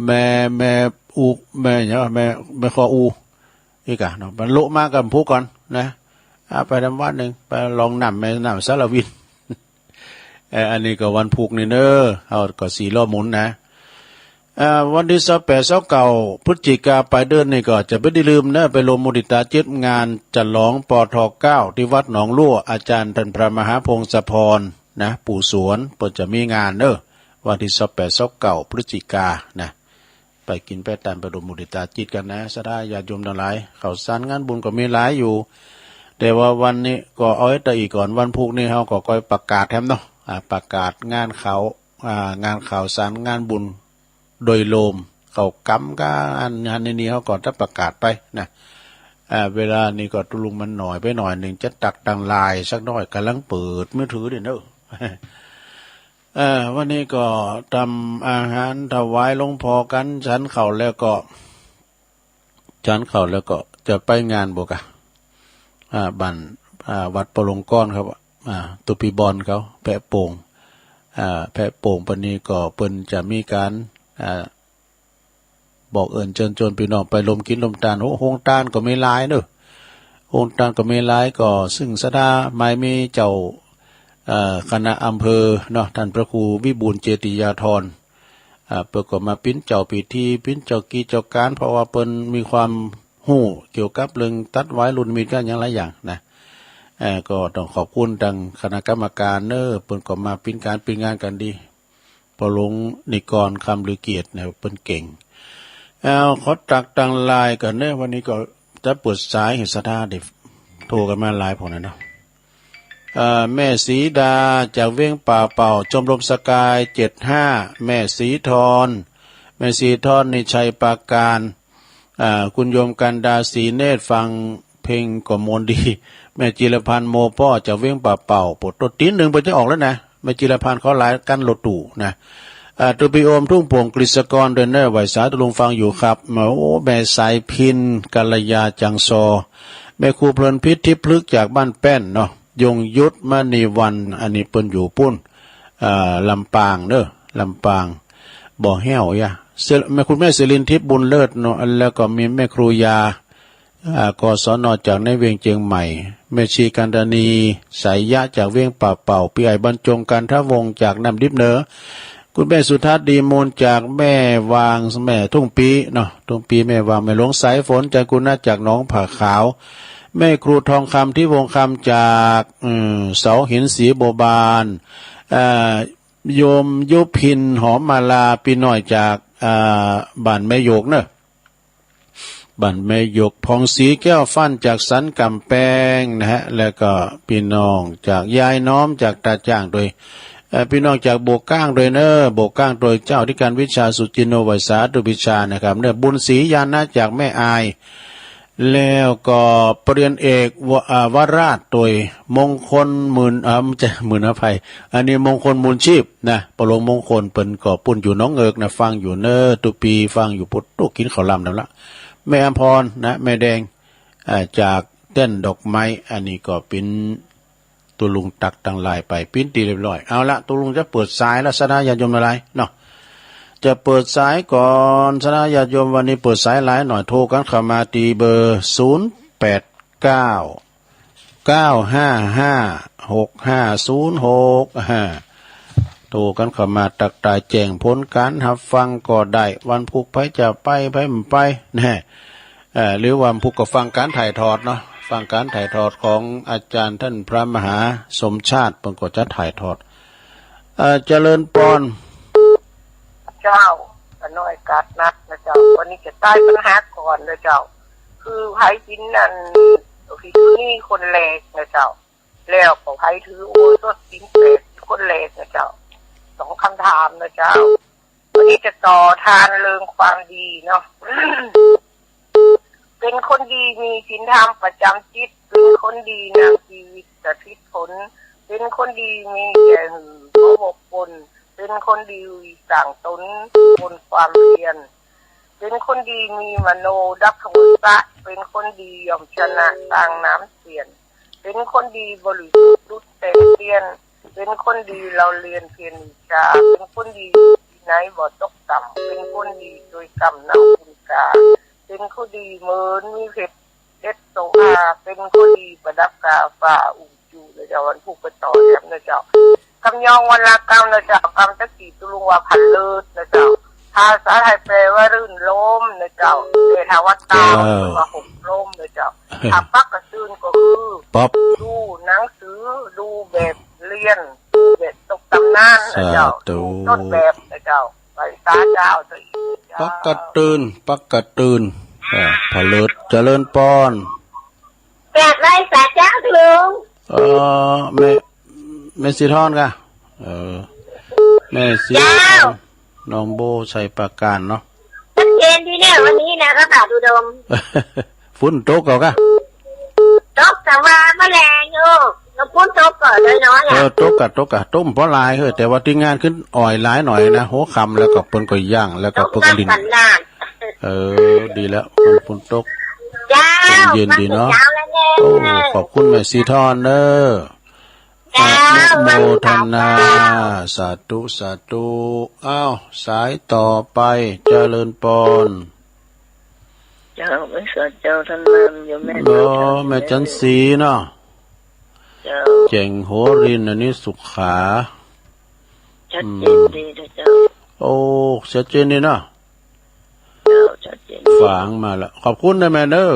แม่อูแม่เนี่ยแม่คออูอีกเนาะบรรลุมากับผู้ก่อนนะไปทำวัดหนึ่งไปลองนำแม่นำสารวินอันนี้ก็วันผูกนี่เนอะเอาก็4 รอบหมุนนะวันที่28-29 พฤศจิกาไปเดินนี่ก็จะไม่ได้ลืมนะไปลงมุดิตาจิตงานจัดหลองปท9ที่วัดหนองลั่วอาจารย์ท่านพระมหาพงศพรนะปู่สวนเปิดจะมีงานเนอะวันที่28-29 พฤศจิกานะไปกินไปตามไปลงมุดิตาจิตกันนะสะได้ญาติโยมทั้งหลายเขาสานงานบุญก็มีหลายอยู่แต่ว่าวันนี้ก็เอาไว้แต่อีกก่อนวันพุกนี่เขาก็ค่อยประกาศแถมเนาะประกาศงานข่าวสารงานบุญโดยโลมเขากำก็อันนี้เขาก่อนจะประกาศไปนะเวลานี้ก็ตุลุงมันหน่อยไปหน่อยหนึ่งจะตักตังลายสักหน่อยกำลังเปิดมือถือเดี๋ยวเนอะวันนี้ก็ทำอาหารถวายหลวงพ่อกันฉันเข่าแล้วก็จะไปงานบกบันวัดปลงก้อนครับตุปีบอลเขาแพะโป่งปนนี้ก็เปิ้นจะมีการบอกเอิญเชิญชวนพี่น้องไปลมกินลมตาลโฮงตาลก็ไม่ลายเนอะโฮงตาลก็ไม่ลายก็ซึ่งสดาไม่มีเจ้าคณะอำเภอเนาะท่านพระครูวิบูลย์เจติยาธรเปิดก็มาปิ้นเจ้าพิธีปิ้นเจ้ากีเจ้าการเพราะว่าเปิ้นมีความหู้เกี่ยวกับเรื่องตัดไว้รุ่นมีกันอย่างหลายอย่างนะก็ต้องขอบคุณทางคณะกรรมการเนอะเปิ้นก็มาปิ้นการปิ้นงานกันดีพอลงนิกรคำลือเกียรติเนี่ยเปิ้นเก่งขอตักตังลายกันเนี่ยวันนี้ก็จะเปิดสายเห็นสถาเด็กโทรกันมาหลายพวกนั้นเนาะแม่สีดาจากเวียงป่าเป่าชมรมสกาย75แม่สีทรในชัยปราการคุณโยมกันดาสีเนตรฟังเพลงก็มนดีแม่จิรพันธ์โมป้อจากเวียงป่าเป่าปวดตัวตีน1ไปจะออกแล้วนะแม่จิรพันธ์เขาหลายกันรถตู่นะตุปีโอมทุ่งโป่งกฤษกรเดินเนอร์ไหวสาตุลุงฟังอยู่ครับโอ้แม่สายพินกัลยาจังซอแม่ครูเพลินพิษทิพลึกจากบ้านแป้นเนาะยงยุทธมณีวันอันนี้เปิ้นอยู่ปุ้นลำปางเนอะลำปางบ่อแห้วยะแม่คุณแม่ศิรินทิพย์บุญเลิศเนาะแล้วก็มีแม่ครูยากศนจากในเวียงเจียงใหม่แม่ชีกันดานีสายยะจากเวียงป่าเป่าพี่ใหญ่บรรจงกันทวงจากน้ำดิบเนอคุณแม่สุทัศน์ดีมูลจากแม่วางแม่ทุ่งปีเนาะทุ่งปีแม่วางแม่หลวงสายฝนจากกุณาจากน้องผาขาวแม่ครูทองคำที่วงคำจากเสาหินสีโบบานโยมยุพินหอมมาลาปีน้อยจากบ้านแม่โยกเนอะบ้านแม่โยกพองสีแก้วฟั่นจากสันกำแพงนะฮะแล้วก็พี่น้องจากยายน้อมจากตาจ้างโดยพี่น้องจากโบกก้างโดยเนอโบกก้างโดยเจ้าที่การวิชาสุจินโนไวสาตุบิชานะครับเนอบุญศรียานะจากแม่อายแล้วก็ปริญญาเอกวราชโดยมงคลหมื่นจะหมื่นอภัยอันนี้มงคลมูลชีพนะปรงมงคลเปิ้นก็ปุ่นอยู่น้องเอิกนะฟังอยู่เนอตุปีฟังอยู่ปุตตุกินข้าวลำนั่นละแม่อภรนะแม่แดงจากเต้นดอกไม้อันนี้ก็เป็นตุ ตัวลุงตักตั้งหลายไปปิ้นตีเรียบร้อยเอาละตัวลุงจะเปิดสายแล้วสนาญาติโยมอะไรเนาะจะเปิดสายก่อนสนาญาติโยมวันนี้เปิดสายหลายหน่อยโทรกันเข้ามาตีเบอร์0899556506โทรกันเข้ามาตักตายแจ้งผลการรับฟังก็ได้วันพุกไปจะไปมันไปแน่หรือวันพุกก็ฟังการถ่ายทอดเนาะฟังการถ่ายทอดของอาจารย์ท่านพระมหาสมชาติเพิ่นก็จะถ่ายทอดเจริญพรเจ้าก็น้อยกัดนัดนะเจ้าวันนี้จะใต้ปัญหาก่อนนะเจ้าคือไผกินนั่นที่นี่คนแรกนะเจ้าแล้วก็ไผถือโอ้ตัวสิงเป็ดคนแรกนะเจ้า2คำถามนะเจ้าวันนี้จะต่อทานเรื่องความดีเนาะ เป็นคนดีมีศีลธรรมประจำจิตเป็นคนดีนำชีวิตจะทิศผลเป็นคนดีมีแก่หือโมกปนเป็นคนดีสั่งตนบนความเพียรเป็นคนดีมีมโนดับขมุสะเป็นคนดียอมชนะสร้างน้ำเสียนเป็นคนดีบริสุทธิ์ดุจเต็มเตียนเป็นคนดีเราเรียนเพียรวิชาเป็นคนดีไหนบ่ตกต่ำเป็นคนดีโดยกรรมนำคุณกาเป็นคนดีเหมือนมีเพชรเด็ดโซอาเป็นคนดีประดับกาฝ่าอุ่นจูเลยเจ้าวันผู้ประต่อแถมนะเจ้ากำยองวันละกรรมนะเจ้ากรรมตะกี้ตุลุงว่าพันเลิศนะเจ้าภาษาไทยแปลว่ารื่นล้มนะเจ้าเทถาวัตตาว่าหกล้มนะเจ้าถ้าปักกระตื้นก็คือดูหนังสือดูแบบเรียนดูแบบตกตำนานนะเจ้าต้นแบบนะเจ้าไปตาเจ้าตัวอีกปักกระตื่นผลิตเจริญปอนแปดไรสาเจ้าลุงแม่สีทอนกะแม่สีน้องโบใส่ปากการเนาะชัดเจนที่เนี่ยวันนี้นะพระบาทอุดมฝุ่นตกเอากะตกแต่ว่าแมลงอยู่เราพุ่นตกก่อนเลยน้อยตกกะต้มเพราะลายแต่ว่าที่งานขึ้นอ่อยหลายหน่อยนะหัวคำแล้วก็เปิ้นก็ย่างแล้วก็เปิ้นดินดีแล้วฝุ่นตกเย็นดีเนาะขอบคุณแม่สีทอนเด้ออนุโมทนาสาธุอ้าวสายต่อไปเจริญปอนเจ้าไม่สวดเจ้าท่านนั้นอยู่แม่แม่จันสีเนาะเจ๋งโหรินอันนี้สุขาชัดเจนดีเจ้าโอ้ชัดเจนดีเนาะชัดเจนฝังมาละขอบคุณนะแม่เด้อ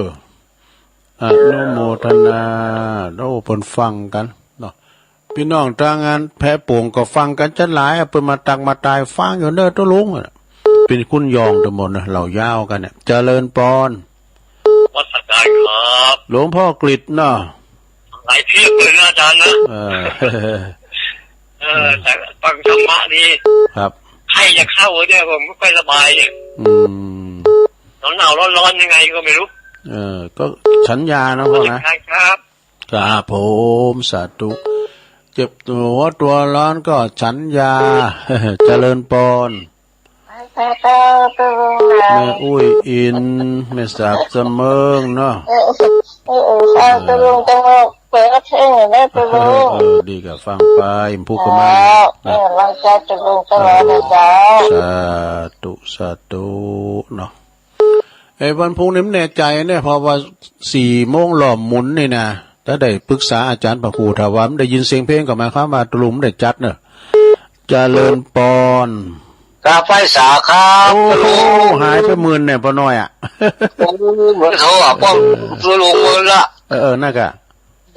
อนุโมทนาโอ้เพิ่นฟังกันเนาะพี่น้องทางงานแพ้โป่งก็ฟังกันจัดหลายเพิ่นมาตักมาตายฟังอยู่เด้อตัวลุงเป็นคุณยองทั้งหมดนะเหล่ายาวกันเนี่ยเจริญปอนวัดสักการครับหลวงพ่อกฤษเนาะหลายเพียบเลยนะอาจารย์นะแต่ฟังธรรมะนี่ครับให้จะเข้าเนี่ยผมไม่ค่อยสบายเนี่ยหนาวร้อนยังไงก็ไม่รู้ก็ฉันยานะพ่อนะครับครับผมสาธุเจ็บตัวร้อนก็ฉันยาเจริญปอนแม่อุ้ยอินแม่สาบเสมิงเนาะตะลุงจะเปิดเพลงได้ตะลุงดีกับฟังไปพูดกันมาเราจะตะลุงตลอดนะจ๊ะสาธุเนาะวันพุ่งนี้แน่ใจเนี่ยพอว่า4 โมงหล่อมหมุนนี่นะถ้าได้ปรึกษาอาจารย์พระครูถาวรได้ยินเสียงเพลงก็หมายความว่าตลุมได้จัดเนอะเจริญปอนกาไฟสาครับโอ้โหหายไป10,000เนี่ยพอน้อยเหมือนเขาป้องตัวลงมือละน่ากะ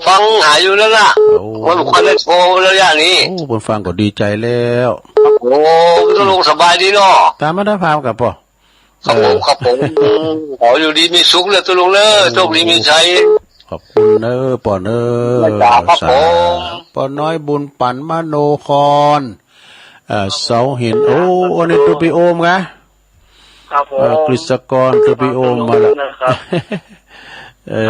ฟังหายอยู่แล้วล่ะคนคนได้โทรแล้วอย่างนี้โอ้คนฟังก็ดีใจแล้วโอ้ตัวลงสบายดีเนาะตามมาได้พามกับป่อครับผมขออยู่ดีมีสุขเลยตัวลงเลยโชคดีมีชัยขอบคุณเนอปอเนอปอน้อยบุญปั่นมโนครเสาหินโอ้อันนี้ตัวปีโอมไงครับผมกฤษกรตัวปีโอมมาแล้วค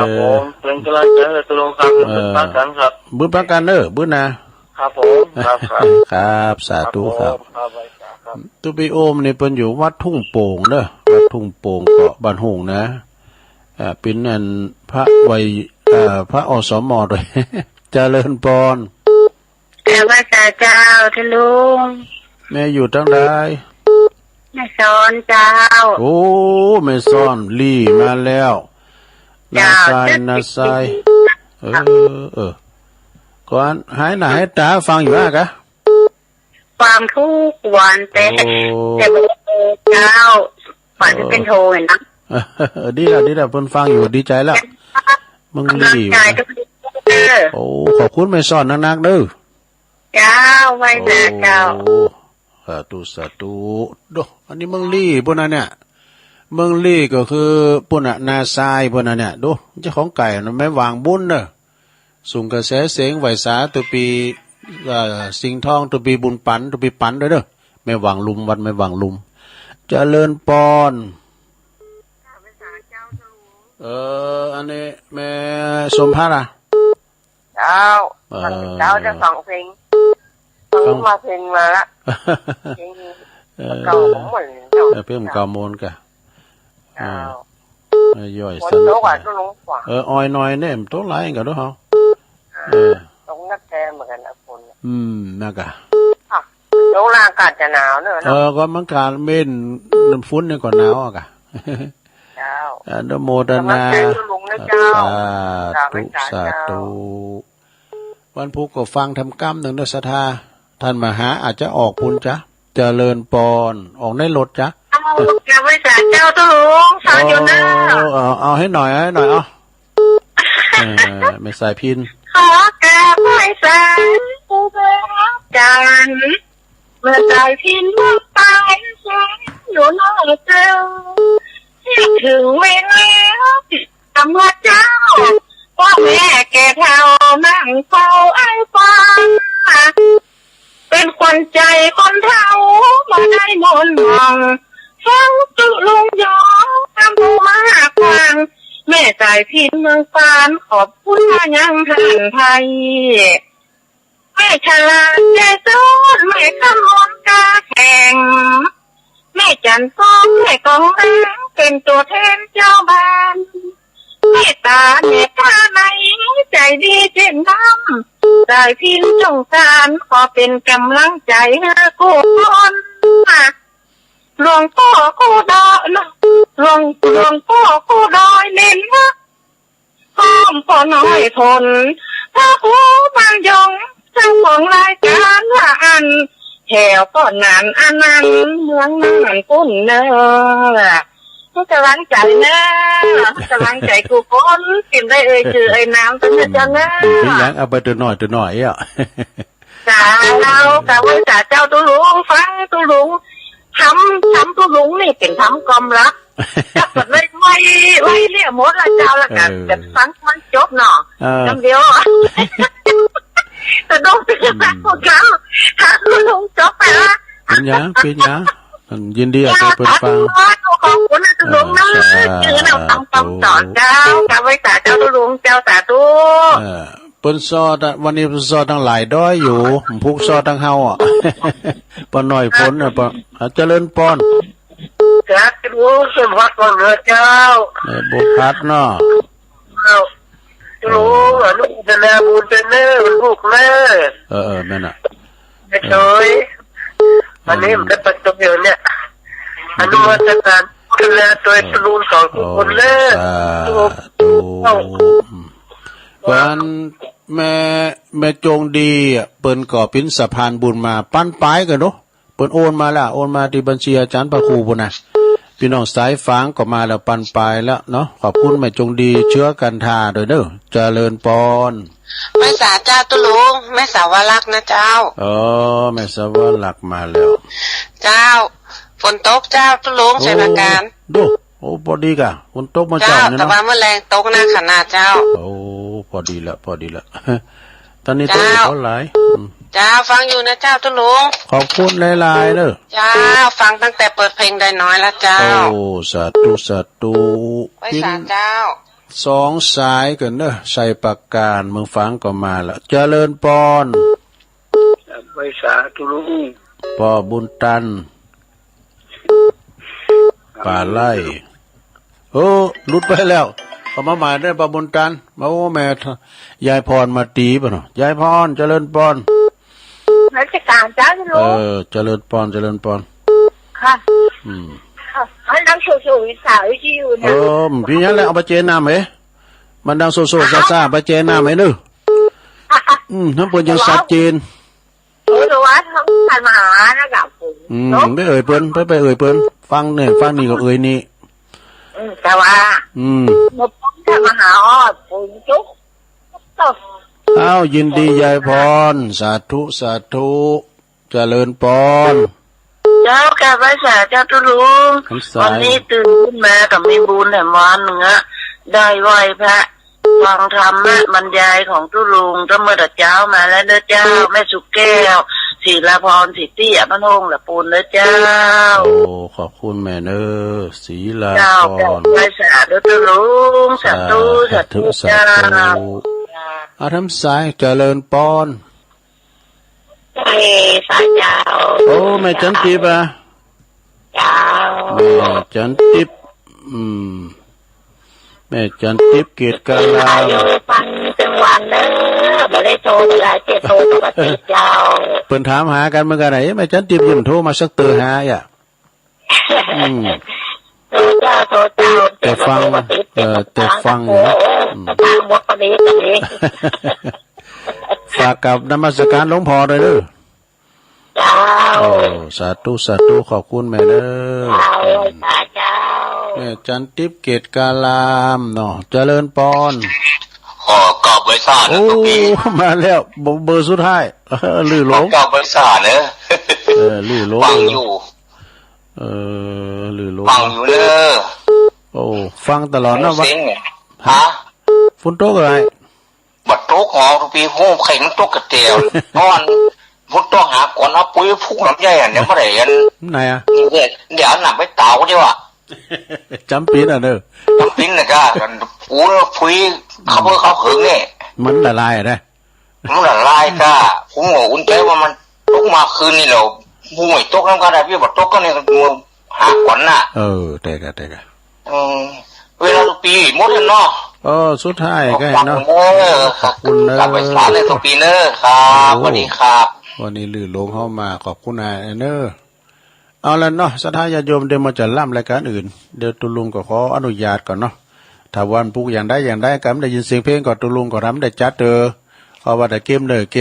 รับผมเป็นกำลังใจเลยตัวลงครับบุญปักกันครับบุญปักกันเนอบุญนะครับผมครับสาธุครับตัวปีโอมนี่เป็นอยู่วัดทุ่งโป่งเนอะวัดทุ่งโป่งเกาะบ้านหงนะเป็นอันพระวัยพระอสมด้วย เจริญปอน แต่ว่าเจ้าท่านลุง แม่อยู่ตั้งใด แม่สอนเจ้า โอ้แม่ซ่อนลี่มาแล้วนาซายนาซายก่อนหายหน้าให้ตาฟังอยู่อ่ะกะ ความทุกวันแต่เจ้าฝันเป็นโทเห็นนะ ดีแล้วเพิ่นฟังอยู่ดีใจแล้วมึงลี่ ใจก็ดี โอ้ขอบคุณแม่ซ่อนนักๆเด้อ เจ้าไว้นะเจ้า สาธุโดอันนี้เมืองลี่พวกนั้นเนี่ยเมืองลี่ก็คือปุ่นน่ะนาซายพวกนั้นเนี่ยดูเจ้าของไก่มันไม่วางบุญเด้อสุ่มกระแสเสียงไหวสาตัวปีสิงห์ทองตัวปีบุญปันตัวปีปันด้วยเด้อไม่วางลุมวันไม่วางลุมเจริญปอนอันนี้แม่สมภารอ่ะเจ้าจะฟังเพลงฟังมาเพลงมาละเพลงเก่าของเหมือนเพลงเก่าโมนกะย่อยสันอ้อยน้อยเนี่ยมันตัวไรกันด้วยเหรอตรงนักแกเหมือนกันนะคนนักอะตรงร่างกาศจะหนาวเนอะก็มันการเม่นน้ำฟุ้นเนี่ยก่อนหนาวอ่ะกะเจ้านโมตนาสาธุวันพุธก็ฟังทำกรรมหนึ่งด้วยศรัทธาท่านมหาอาจจะออกปุญจ้ะเจริญปอนออกในรถจ้ะจะไม่จ่ายเจ้าตุลุงฟังอยู่นะเอาให้หน่อยไม่ใส่พินขอแก่ไม่ใส่ผู้เบิกกันเมื่อใจพินว่าตายฉันอยู่นอกเจ้าที่ถึงเวลาทำว่าเจ้าว่าแม่แก่เท่านั่งเฝ้าไอ้ฟ้าเป็นคนใจคนเท่ามาได้มนต์มองฟังตุลุงยองทำผู้มาฟังแม่ใจพินเมืองฟานขอบคุณมายังท่านไทยแม่ฉลาดใจซ้อนแม่ขมอนกาแข่งแม่จันฟ้องแม่กองแรงเป็นตัวแทนเจ้าบ้านแม่ตาแม่ตาไหนใจดีเช่นน้ำใจพินจงการขอเป็นกำลังใจให้กูคนหลวงพ่อกูดอยหลวงพ่อกูดอยเน้นนะห้อมพอน้อยทนถ้ากูบางยงเจ้าของรายการว่าอันแถวก่อนนั้นอันนั้นเมืองนั้นปุ่นเนอะทุกกำลังใจนะกำลังใจกูคนกินได้ชื่อน้ำตั้งแต่จังนะเป็นยังเอาไปตัวหน่อยอ่ะจ้าเรากะว่าจ่าเจ้าตุลุงฟังตุลุงทำตุลุงนี่เป็นทำกรมรักจับกันเลยไว้เรียกหมดละเจ้าละกันจะฟังมันจบเนาะจำเดียวแต่ต้องเป็นแบบพวกเราถ้าตุลุงจบไปละเป็นยังยินดีอ่ะเปิดฟังขอบคุณตุลุงนะคือเราต้องสอนเจ้ากะไว้จ่าเจ้าตุลุงเจ้าสาธุเปิ้นซอวันนี้เปิ้นซอทั้งหลายด้อยอยู่พุกซอทั้งเฮาอ่ะปนน้อยพ้นน่ะปะเจริญปอนครับรู้สมพัดก่อนเจ้าบุพัดเนาะรู้ลูกจะแลบุญเป็นเนื้อลูกแม่แม่น่ะไม่เคยอันนี้มันเป็นประจำอยู่เนี่ยอนุโมทนาดูแลตัวลุงสองคนเลยวันแม่จงดีเปิ้นก่อเป็นสะพานบุญมาปั้นปลายกันเนาะเปิ้นโอนมาที่บัญชีอาจารย์พระครูพุ่นน่ะพี่น้องสายฟ้างก็มาแล้วปั้นปลายแล้วเนาะขอบคุณแม่จงดีเชื้อกันทาเด้อเจริญปอนแม่สาเจ้าตุลุงแม่สาวรักนะเจ้าแม่สาวรักมาแล้วเจ้าฝนตกเจ้าตุลุงใช้ประการดูพอดีกะฝนตกมาเจ้าแต่ว่าเมื่อแรงตกนะขนาดเจ้าพอดีละตอนนี้ตกเท่าไหร่เจ้าฟังอยู่นะเจ้าตุลุงขอบคุณหลายๆเด้อเจ้าฟังตั้งแต่เปิดเพลงได้น้อยแล้วเจ้าสาธุไว้สาเจ้า2สายกันเด้อใส่ปากการมึงฟังก็มาแล้วเจริญปอนไว้สาตุลุงปอบุญตันป่าไล่หลุดไปแล้วข เขามาหมายได้ปะบุญจันทร์มาโอ้แม่ยายพรมาตีป่ะเนาะยายพรเจริญพรราชการจ้าลูกเจริญพรค่ะอันดังโซวิสาวที่อยู่นะพี่ยันแล้วเอาไปเจน้ำไหมมันดังโซซ่าไปเจน้ำไหมนึน้ำเปิ้นยังชัดเจนรู้ว่าทั้งการมาหานะกับผมไม่เอ่ยเปิ้นไปเอ่ยเปิ้นฟังเนี่ยฟังนี่ก็เอ่ยนี่แต่ว่ามาป้องการมาหาอ้อปุ่นจุ๊กอ้าวยินดียายพรสาธุเจริญพรเจ้าแกไปสาเจ้าตุลุงวันนี้ตื่นขึ้นมากับมีบุญแห่งวันหนึ่งอะได้ไหวพระฟังธรรมะบรรยายของตุลุงก็เมื่อเช้ามาแล้วเด้อเจ้าแม่สุกแก้วศิลาพรศิตี้อภันงละปูนเด้อเจ้าโอ้ขอบคุณแม่เด้อศิลาพรไปสาเด้อตุลุงสาธุเจ้าอาทำสายเจริญพรสายเจ้าโอ้แม่จันทิพย์อ่ะเจ้าแม่จันทิพย์แม่จันทิพย์เกียรติกาลาฟังจังหวัดเนอะไม่ได้โทรเวลาโทรปกติเจ้าเพิ่นถามหากันเมื่อไหร่แม่จันทิพย์ยังโทรมาสักเตือหาอ่ะโทรเจ้าแต่ฟังนะฝากกับนมัสการหลวงพ่อเลยเด้อโอ้สาธุขอบคุณแม่เด้อแม่จันทิพย์เกตกาลามเนาะเจริญพรขอกอบไว้ซ่าโอ้มาแล้วเบอร์สุดท้ายลื่อหลงกอบไว้ซ่าเนอะลื่อหลงฟังอยู่ลื่อหลงฟังอยู่เนอะโอ้ฟังตลอดนะวะฮะฝนตกอะไรบัดตกหอทุกปีโหเข่งตกกระเตียวนอนพุทธต้องหาก่อนเอาปุ๋ยพุ่งน้ำใหญ่เนี่ยเมื่อไหร่ไหนอ่ะเดี๋ยวหนักไปเต่าใช่ป่ะจำปีนอ่ะเนอะจำปีนนะก้าปุ๋ยเขาเพื่อเขาหึงเนี่ยมันละลายอ่ะนะมันละลายก้าผมบอกอุ่นใจว่ามันตกมาคืนนี่เราห่วยตกน้ำกระดาษพี่บอกตกก็เนี่ยหาก่อนน่ะแต่กะเวลาทุกปีหมดเลยเนาะสุดท้ายก็เนาะขอบคุณนะกลับไปสานเลยทุกปีเนอะครับสวัสดีครับวันนี้ลื่นลงเข้ามาขอบคุณนายเนอะเอาละเนาะศรัทธาญาติโยมเดี๋ยวมาจะล่ำรายการอื่นเดี๋ยวตุลุงก็ขออนุญาตก่อนเนาะถ้าวันปุ๊กอย่างได้กันได้ยินเสียงเพลงก่อนตุลุงก็รำได้จัดเอาว่าแต่เก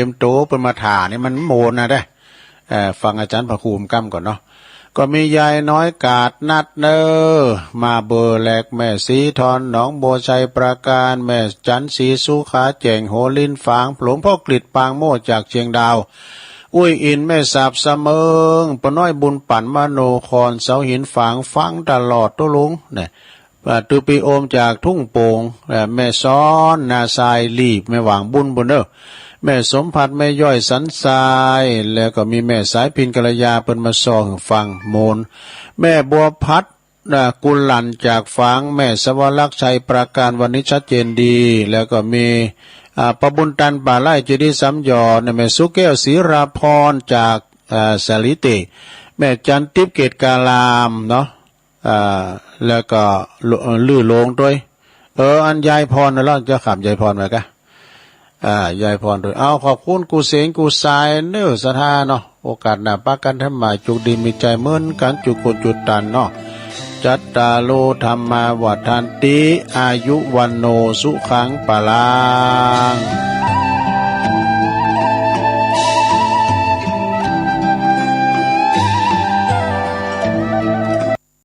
มโตเป็นมาถ่านี่มันโมนนะได้ฟังอาจารย์พระภูมิกั้มก่อนเนาะก็มียายน้อยกาดนัดเนอมาเบอร์แหลกแม่สีทอนหนองโบชัยประการแม่จันสีสุขาแจงโหลินฝางหลวงพ่อกฤษปางโมจากเชียงดาวอุ้ยอินแม่สาบเสมิงปน้อยบุญปั่นมโนคอนเสาหินฝางฟังตลอดตัวลุงเนี่ยตุปีโอมจากทุ่งโป่งแม่ซ้อนนาทรายลีบแม่หวางบุญบนเนอแม่สมผัดแม่ย่อยสันทรายแล้วก็มีแม่สายพินกัลยาเปิ้นมาซองฟังโมนแม่บัวพัดกุลลันจากฝังแม่สวรักษ์ชัยประการวันนี้ชัดเจนดีแล้วก็มีปบุญตันป่าไร่เจดีย์ซ้ำยอแม่สุแก้วศรีราพรจากสาลิติแม่จันทิพย์เกตกาลามเนาะแล้วก็ลื่อโลงด้วยอันยายพรนะล่ะจะขำยายพรไหมกะยายพรด้วยเอาขอบคุณกูเสงกูสายเนื้อสถาเนาะโอกาสหน้าปากันทำมาจุกดีมีใจเหมือนกันจุกคนจุดตันเนาะจัตตาโลธรรมาวัฏันติอายุวันโนสุขังปะลัง